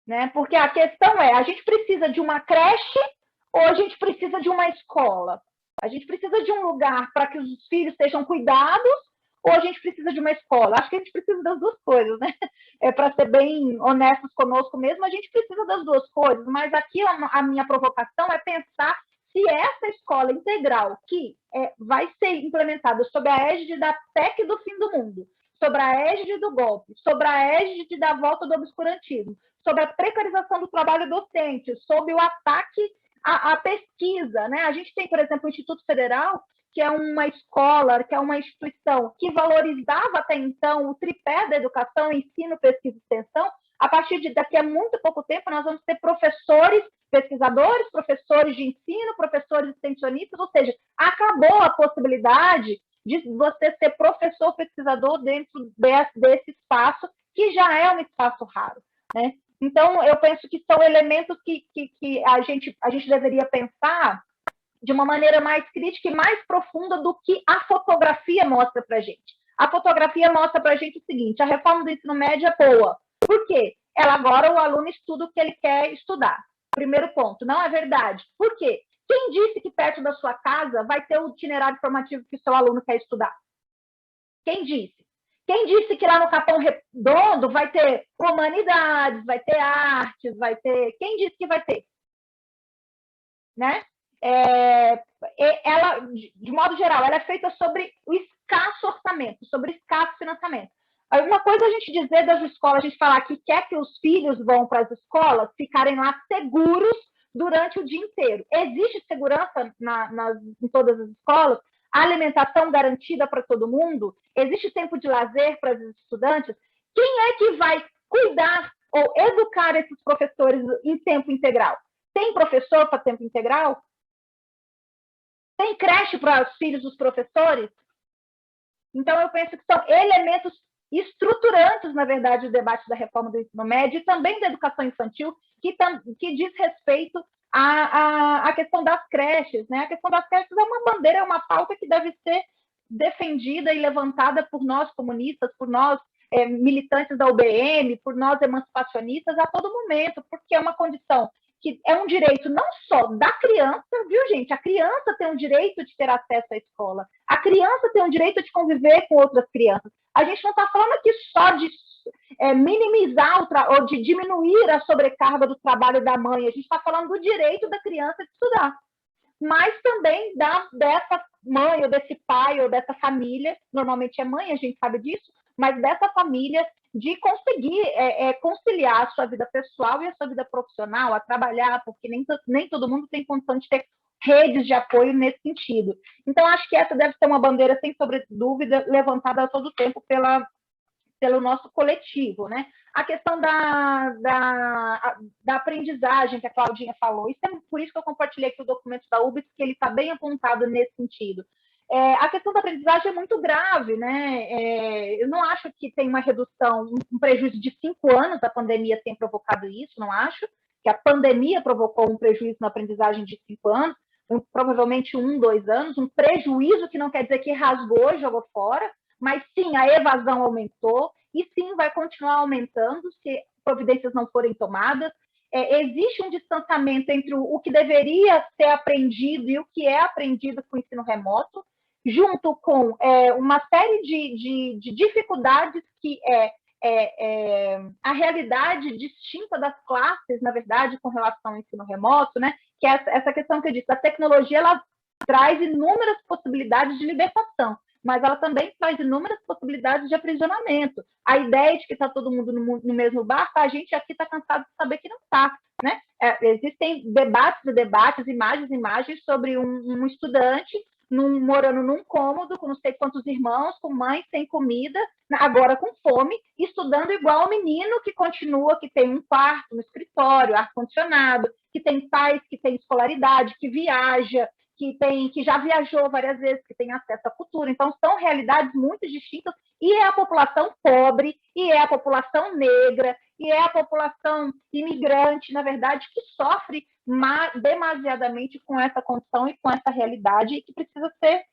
Né? Porque a questão a gente precisa de uma creche ou a gente precisa de uma escola? A gente precisa de um lugar para que os filhos sejam cuidados ou a gente precisa de uma escola? Acho que a gente precisa das duas coisas, né? Para ser bem honestos conosco mesmo, a gente precisa das duas coisas, mas aqui a minha provocação é pensar se essa escola integral, que vai ser implementada sob a égide da PEC do fim do mundo, sob a égide do golpe, sob a égide da volta do obscurantismo, sobre a precarização do trabalho docente, sobre o ataque à pesquisa, né? A gente tem, por exemplo, o Instituto Federal, que é uma escola, que é uma instituição que valorizava até então o tripé da educação, ensino, pesquisa e extensão. A partir daqui a muito pouco tempo, nós vamos ter professores, pesquisadores, professores de ensino, professores extensionistas, ou seja, acabou a possibilidade de você ser professor pesquisador dentro desse espaço, que já é um espaço raro, né? Então, eu penso que são elementos que a gente deveria pensar de uma maneira mais crítica e mais profunda do que a fotografia mostra para a gente. A fotografia mostra para a gente o seguinte: a reforma do ensino médio é boa. Por quê? Agora o aluno estuda o que ele quer estudar. Primeiro ponto, não é verdade. Por quê? Quem disse que perto da sua casa vai ter o itinerário formativo que o seu aluno quer estudar? Quem disse? Quem disse que lá no Capão Redondo vai ter humanidades, vai ter artes, vai ter... Quem disse que vai ter? Né? Ela, de modo geral, ela é feita sobre o escasso orçamento, sobre o escasso financiamento. Uma coisa é a gente dizer das escolas, a gente falar que quer que os filhos vão para as escolas ficarem lá seguros durante o dia inteiro. Existe segurança em todas as escolas? A alimentação garantida para todo mundo? Existe tempo de lazer para os estudantes? Quem é que vai cuidar ou educar esses professores em tempo integral? Tem professor para tempo integral? Tem creche para os filhos dos professores? Então, eu penso que são elementos estruturantes, na verdade, do debate da reforma do ensino médio e também da educação infantil, que diz respeito à questão das creches, né? A questão das creches é uma bandeira, é uma pauta que deve ser defendida e levantada por nós comunistas, por nós militantes da UBM, por nós emancipacionistas a todo momento, porque é uma condição que é um direito não só da criança, viu, gente? A criança tem um direito de ter acesso à escola, a criança tem um direito de conviver com outras crianças. A gente não está falando aqui só de minimizar ou de diminuir a sobrecarga do trabalho da mãe, a gente está falando do direito da criança de estudar, mas também dessa mãe, ou desse pai, ou dessa família, normalmente é mãe, a gente sabe disso, mas dessa família, de conseguir conciliar a sua vida pessoal e a sua vida profissional, a trabalhar, porque nem todo mundo tem condição de ter redes de apoio nesse sentido. Então, acho que essa deve ser uma bandeira, sem sobre dúvida, levantada a todo tempo pelo nosso coletivo, né? A questão da aprendizagem que a Claudinha falou, isso é por isso que eu compartilhei aqui o documento da UBS, que ele está bem apontado nesse sentido. A questão da aprendizagem é muito grave, né? Eu não acho que tem uma redução, um prejuízo de 5 anos, a pandemia tem provocado isso, não acho que a pandemia provocou um prejuízo na aprendizagem de 5 anos, provavelmente 1, 2 anos, um prejuízo que não quer dizer que rasgou, jogou fora, mas sim, a evasão aumentou, e sim, vai continuar aumentando se providências não forem tomadas. Existe um distanciamento entre o que deveria ser aprendido e o que é aprendido com o ensino remoto, junto com uma série de dificuldades que a realidade distinta das classes, na verdade, com relação ao ensino remoto, né? Que é essa questão que eu disse, a tecnologia ela traz inúmeras possibilidades de libertação, mas ela também traz inúmeras possibilidades de aprisionamento. A ideia de que está todo mundo no mesmo barco, a gente aqui está cansado de saber que não está, né? Existem debates, imagens sobre um estudante morando num cômodo com não sei quantos irmãos, com mãe sem comida, agora com fome, estudando igual ao menino que continua, que tem um quarto no escritório, ar-condicionado, que tem pais, que tem escolaridade, que viaja, que já viajou várias vezes, que tem acesso à cultura. Então, são realidades muito distintas, e é a população pobre, e é a população negra, e é a população imigrante, na verdade, que sofre demasiadamente com essa condição e com essa realidade, e que precisa ser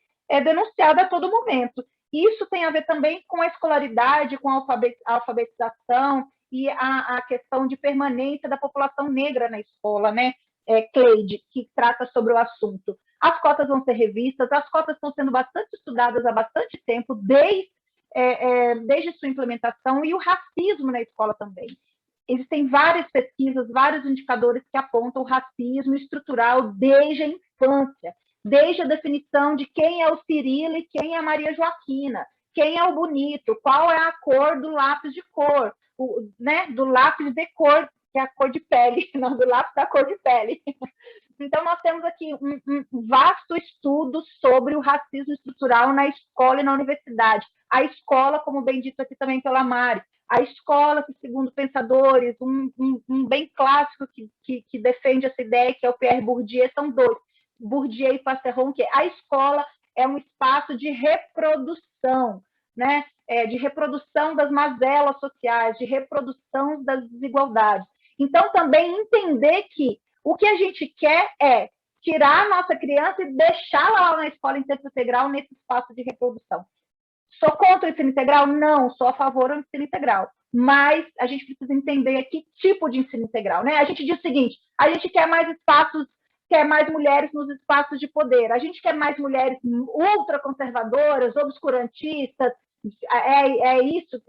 denunciada a todo momento. Isso tem a ver também com a escolaridade, com a alfabetização e a questão de permanência da população negra na escola, né? Cleide, que trata sobre o assunto. As cotas vão ser revistas, as cotas estão sendo bastante estudadas há bastante tempo, desde sua implementação, e o racismo na escola também. Existem várias pesquisas, vários indicadores que apontam o racismo estrutural desde a infância, desde a definição de quem é o Cirilo e quem é a Maria Joaquina, quem é o bonito, qual é a cor do lápis de cor, né, do lápis de cor, que é a cor de pele, não do lápis da cor de pele. Então, nós temos aqui um vasto estudo sobre o racismo estrutural na escola e na universidade. A escola, como bem dito aqui também pela Mari, a escola, que, segundo pensadores, um bem clássico que defende essa ideia, que é o Pierre Bourdieu, são dois, Bourdieu e Passeron, que a escola é um espaço de reprodução, né? De reprodução das mazelas sociais, de reprodução das desigualdades. Então, também entender que o que a gente quer é tirar a nossa criança e deixá-la lá na escola em tempo integral, nesse espaço de reprodução. Sou contra o ensino integral? Não, sou a favor do ensino integral. Mas a gente precisa entender que tipo de ensino integral, né? A gente diz o seguinte, a gente quer mais espaços, quer mais mulheres nos espaços de poder, a gente quer mais mulheres ultraconservadoras, obscurantistas, isso,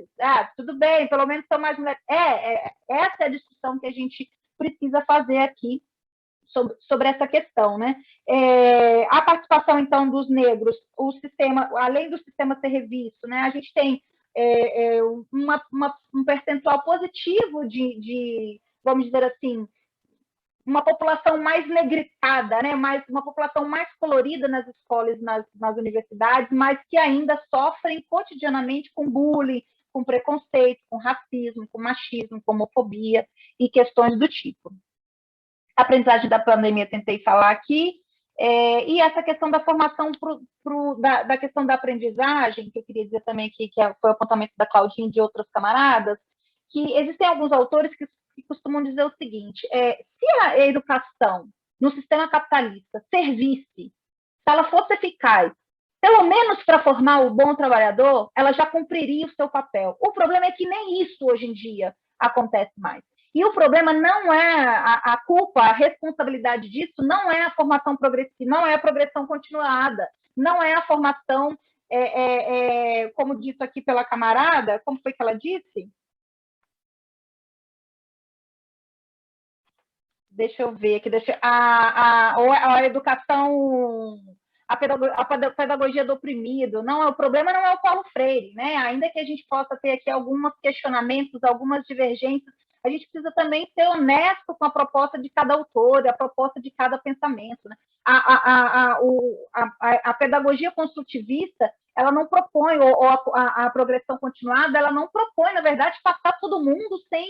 tudo bem, pelo menos são mais mulheres. Essa é a discussão que a gente precisa fazer aqui sobre essa questão, né? A participação, então, dos negros, o sistema, além do sistema ser revisto, né? A gente tem um percentual positivo de, vamos dizer assim, uma população mais negritada, né? Uma população mais colorida nas escolas, nas universidades, mas que ainda sofrem cotidianamente com bullying, com preconceito, com racismo, com machismo, com homofobia e questões do tipo. A aprendizagem da pandemia, tentei falar aqui, e essa questão da formação, da questão da aprendizagem, que eu queria dizer também que foi o apontamento da Claudinha e de outras camaradas, que existem alguns autores que costumam dizer o seguinte, se a educação no sistema capitalista servisse, se ela fosse eficaz, pelo menos para formar o bom trabalhador, ela já cumpriria o seu papel. O problema é que nem isso hoje em dia acontece mais. E o problema não é a culpa, a responsabilidade disso não é a formação progressiva, não é a progressão continuada, não é a formação, como dito aqui pela camarada, como foi que ela disse? Deixa eu ver aqui, a educação, a pedagogia do oprimido, o problema não é o Paulo Freire, né? Ainda que a gente possa ter aqui alguns questionamentos, algumas divergências, a gente precisa também ser honesto com a proposta de cada autor, a proposta de cada pensamento, né? A pedagogia construtivista, ela não propõe, ou a progressão continuada, ela não propõe, na verdade, passar todo mundo sem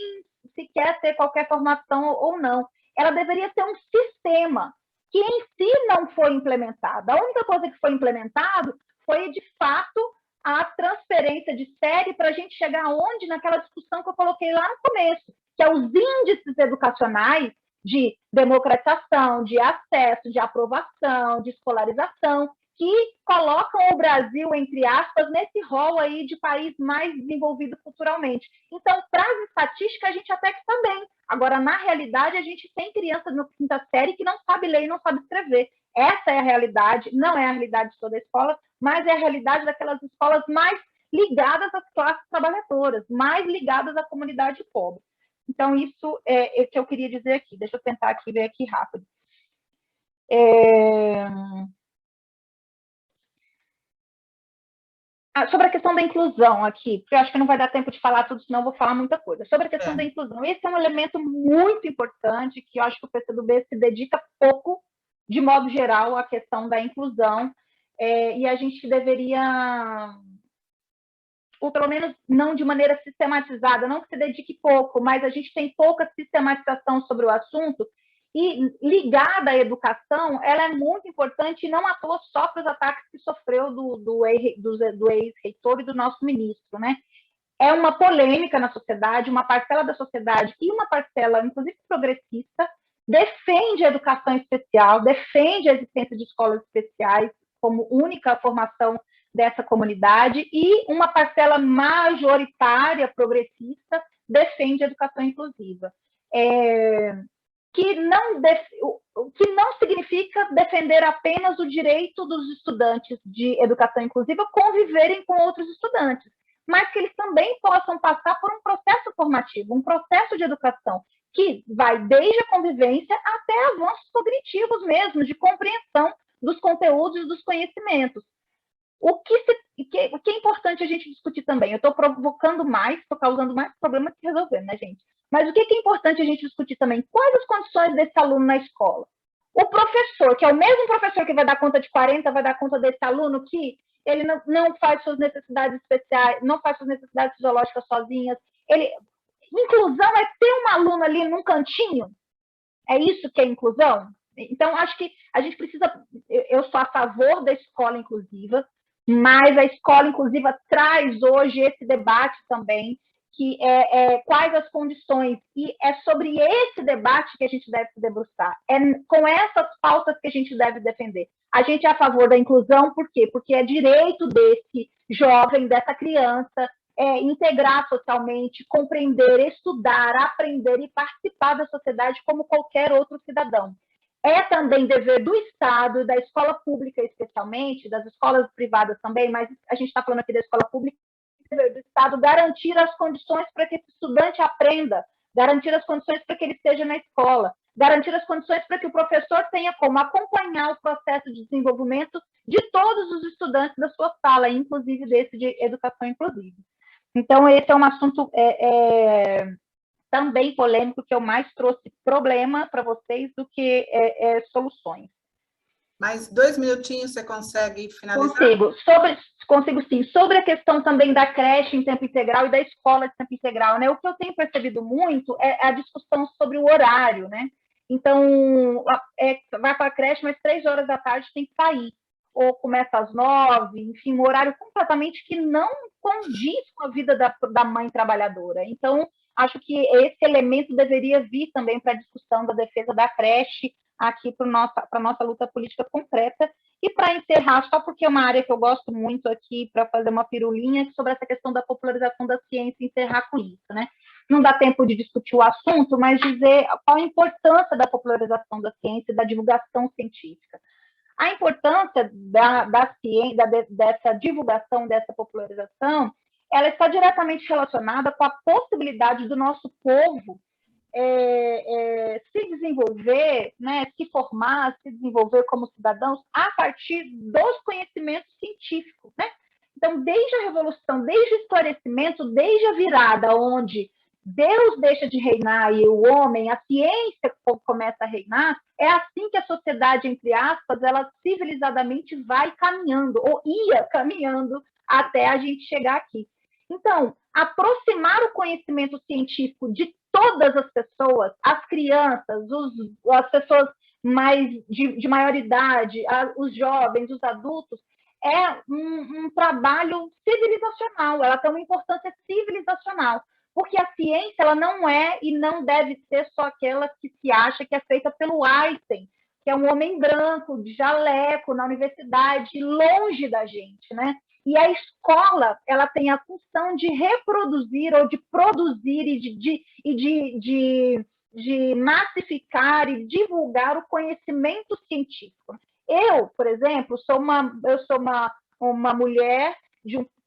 sequer ter qualquer formação ou não. Ela deveria ser um sistema que em si não foi implementado. A única coisa que foi implementado foi, de fato, a transferência de série para a gente chegar aonde? Naquela discussão que eu coloquei lá no começo, que é os índices educacionais de democratização, de acesso, de aprovação, de escolarização, que colocam o Brasil, entre aspas, nesse rol aí de país mais desenvolvido culturalmente. Então, para as estatísticas, a gente até que está bem. Agora, na realidade, a gente tem crianças na quinta série que não sabe ler e não sabe escrever. Essa é a realidade, não é a realidade de toda a escola, mas é a realidade daquelas escolas mais ligadas às classes trabalhadoras, mais ligadas à comunidade pobre. Então, isso é o que eu queria dizer aqui. Deixa eu tentar aqui ver aqui rápido. Sobre a questão da inclusão aqui, porque eu acho que não vai dar tempo de falar tudo, senão eu vou falar muita coisa. Sobre a questão da inclusão, esse é um elemento muito importante que eu acho que o PCdoB se dedica pouco, de modo geral, à questão da inclusão, e a gente deveria, ou pelo menos não de maneira sistematizada, não que se dedique pouco, mas a gente tem pouca sistematização sobre o assunto, e ligada à educação, ela é muito importante, e não à toa só para os ataques que sofreu do ex-reitor e do nosso ministro, né? É uma polêmica na sociedade, uma parcela da sociedade e uma parcela, inclusive progressista, defende a educação especial, defende a existência de escolas especiais como única formação dessa comunidade, e uma parcela majoritária progressista defende a educação inclusiva. Que não significa defender apenas o direito dos estudantes de educação inclusiva conviverem com outros estudantes, mas que eles também possam passar por um processo formativo, um processo de educação, que vai desde a convivência até avanços cognitivos mesmo, de compreensão dos conteúdos e dos conhecimentos. O que é importante a gente discutir também? Eu estou provocando mais, estou causando mais problemas que resolvendo, né, gente? Mas o que é importante a gente discutir também? Quais as condições desse aluno na escola? O professor, que é o mesmo professor que vai dar conta de 40, vai dar conta desse aluno que ele não faz suas necessidades especiais, não faz suas necessidades fisiológicas sozinhas. Inclusão é ter um aluno ali num cantinho? É isso que é inclusão? Então, acho que a gente precisa... Eu sou a favor da escola inclusiva, mas a escola inclusiva traz hoje esse debate também, que quais as condições, e é sobre esse debate que a gente deve se debruçar, é com essas pautas que a gente deve defender. A gente é a favor da inclusão, por quê? Porque é direito desse jovem, dessa criança, integrar socialmente, compreender, estudar, aprender e participar da sociedade como qualquer outro cidadão. É também dever do Estado, da escola pública especialmente, das escolas privadas também, mas a gente está falando aqui da escola pública, do Estado garantir as condições para que esse estudante aprenda, garantir as condições para que ele esteja na escola, garantir as condições para que o professor tenha como acompanhar o processo de desenvolvimento de todos os estudantes da sua sala, inclusive desse de educação inclusiva. Então, esse é um assunto também polêmico, que eu mais trouxe problema para vocês do que soluções. Mais 2 minutinhos você consegue finalizar? Consigo sim. Sobre a questão também da creche em tempo integral e da escola de tempo integral, né? O que eu tenho percebido muito é a discussão sobre o horário, né? Então, vai para a creche, mas 3 horas da tarde tem que sair. Ou começa às 9, enfim, um horário completamente que não condiz com a vida da mãe trabalhadora. Então, acho que esse elemento deveria vir também para a discussão da defesa da creche, aqui para a nossa luta política concreta. E para encerrar, só porque é uma área que eu gosto muito aqui, para fazer uma pirulinha, sobre essa questão da popularização da ciência, e encerrar com isso, né? Não dá tempo de discutir o assunto, mas dizer qual a importância da popularização da ciência e da divulgação científica. A importância da ciência, dessa divulgação, dessa popularização, ela está diretamente relacionada com a possibilidade do nosso povo se desenvolver, né, se formar, se desenvolver como cidadãos a partir dos conhecimentos científicos, né? Então, desde a Revolução, desde o esclarecimento, desde a virada, onde Deus deixa de reinar e o homem, a ciência começa a reinar, é assim que a sociedade, entre aspas, ela civilizadamente vai caminhando, ou ia caminhando até a gente chegar aqui. Então, aproximar o conhecimento científico de todas as pessoas, as crianças, as pessoas mais de maior idade, os jovens, os adultos, é um trabalho civilizacional, ela tem uma importância civilizacional, porque a ciência ela não é e não deve ser só aquela que se acha que é feita pelo Einstein, que é um homem branco, de jaleco, na universidade, longe da gente, né? E a escola ela tem a função de reproduzir ou de produzir de massificar e divulgar o conhecimento científico. Eu, por exemplo, sou uma mulher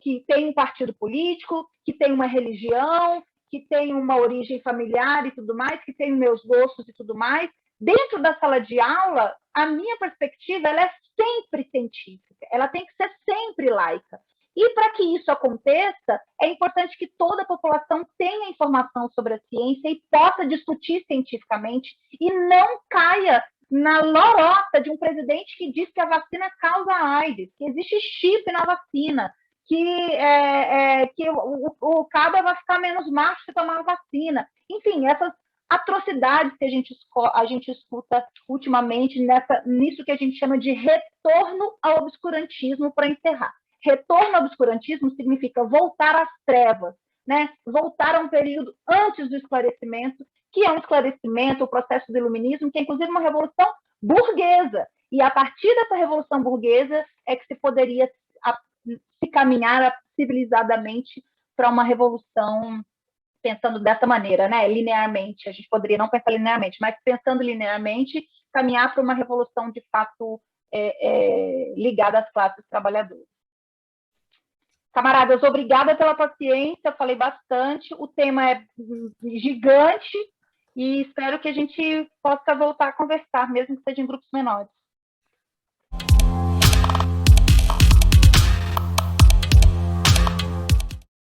que tem um partido político, que tem uma religião, que tem uma origem familiar e tudo mais, que tem meus gostos e tudo mais. Dentro da sala de aula, a minha perspectiva ela é sempre científica, ela tem que ser sempre laica. E para que isso aconteça, é importante que toda a população tenha informação sobre a ciência e possa discutir cientificamente e não caia na lorota de um presidente que diz que a vacina causa AIDS, que existe chip na vacina, que o cabra vai ficar menos macho se tomar a vacina. Enfim, essas atrocidades que a gente escuta ultimamente nisso que a gente chama de retorno ao obscurantismo, para encerrar. Retorno ao obscurantismo significa voltar às trevas, né? Voltar a um período antes do esclarecimento, que é um esclarecimento, o processo do iluminismo, que é inclusive uma revolução burguesa. E a partir dessa revolução burguesa é que se poderia se caminhar civilizadamente para uma revolução, pensando dessa maneira, né? Linearmente. A gente poderia não pensar linearmente, mas pensando linearmente, caminhar para uma revolução de fato ligada às classes trabalhadoras. Camaradas, obrigada pela paciência, eu falei bastante, o tema é gigante e espero que a gente possa voltar a conversar, mesmo que seja em grupos menores.